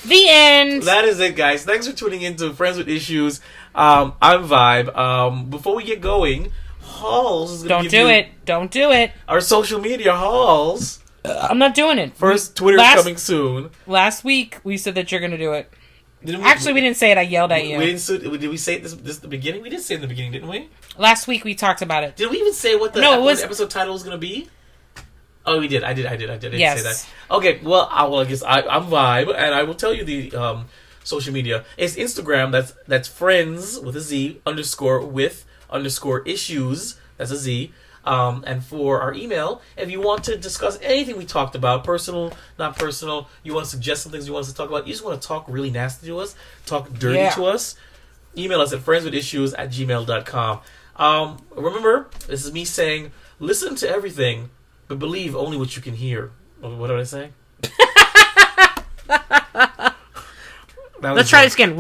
The end. That is it, guys. Thanks for tuning in to Friends with Issues. I'm Vibe. Before we get going, Halls is going to Don't do it. Don't do it. Our social media, Halls. I'm not doing it. First, Twitter's coming soon. Last week, we said that you're going to do it. Didn't we, Actually, we didn't say it. I yelled at you. We didn't. Did we say this at the beginning? We did say it in the beginning, didn't we? Last week, we talked about it. Did we even say what the what the episode title was going to be? Oh, we did. I did Yes. say that. Okay, well, I guess I'm Vibe, and I will tell you the social media. It's Instagram. That's friends with a Z _with _issues. That's a Z. And for our email, if you want to discuss anything we talked about, personal, not personal, you want to suggest some things you want us to talk about, you just want to talk really nasty to us, talk dirty to us, email us at friendswithissues@gmail.com. Remember, this is me saying, listen to everything, but believe only what you can hear. What did I say? Let's try this again.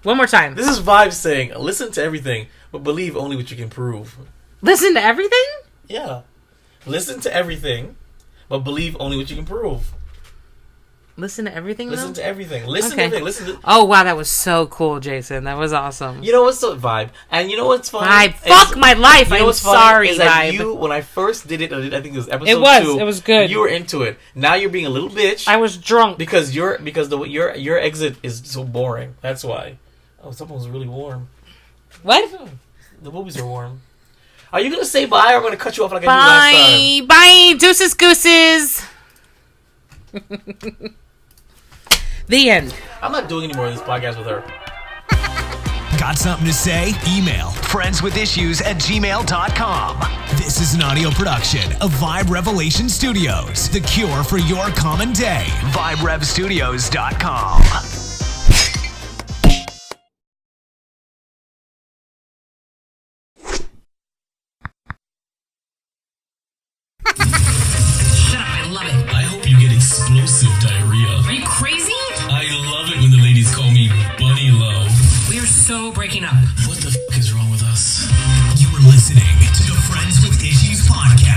One more time. This is Vibe saying, listen to everything, but believe only what you can prove. Listen to everything? Yeah. Listen to everything, but believe only what you can prove. Listen to everything? Listen to everything. Listen Okay. to everything. Listen to... Oh, wow, that was so cool, Jason. That was awesome. You know what's so Vibe? And you know what's funny? Vibe. Fuck my life. You know I'm what's funny sorry, is that Vibe. you, when I first did it, I think it was episode It 2. was good. You were into it. Now you're being a little bitch. I was drunk. Because your exit is so boring. That's why. Oh, someone's really warm. What? The boobies are warm. Are you gonna say bye, or I'm gonna cut you off like I did last time? Bye. Deuces, gooses. The end. I'm not doing any more of this podcast with her. Got something to say? Email friendswithissues@gmail.com. This is an audio production of Vibe Revelation Studios, the cure for your common day. VibeRevStudios.com. I hope you get explosive diarrhea. Are you crazy? I love it when the ladies call me Bunny Love. We are so breaking up. What the f*** is wrong with us? You are listening to the Friends with Issues podcast.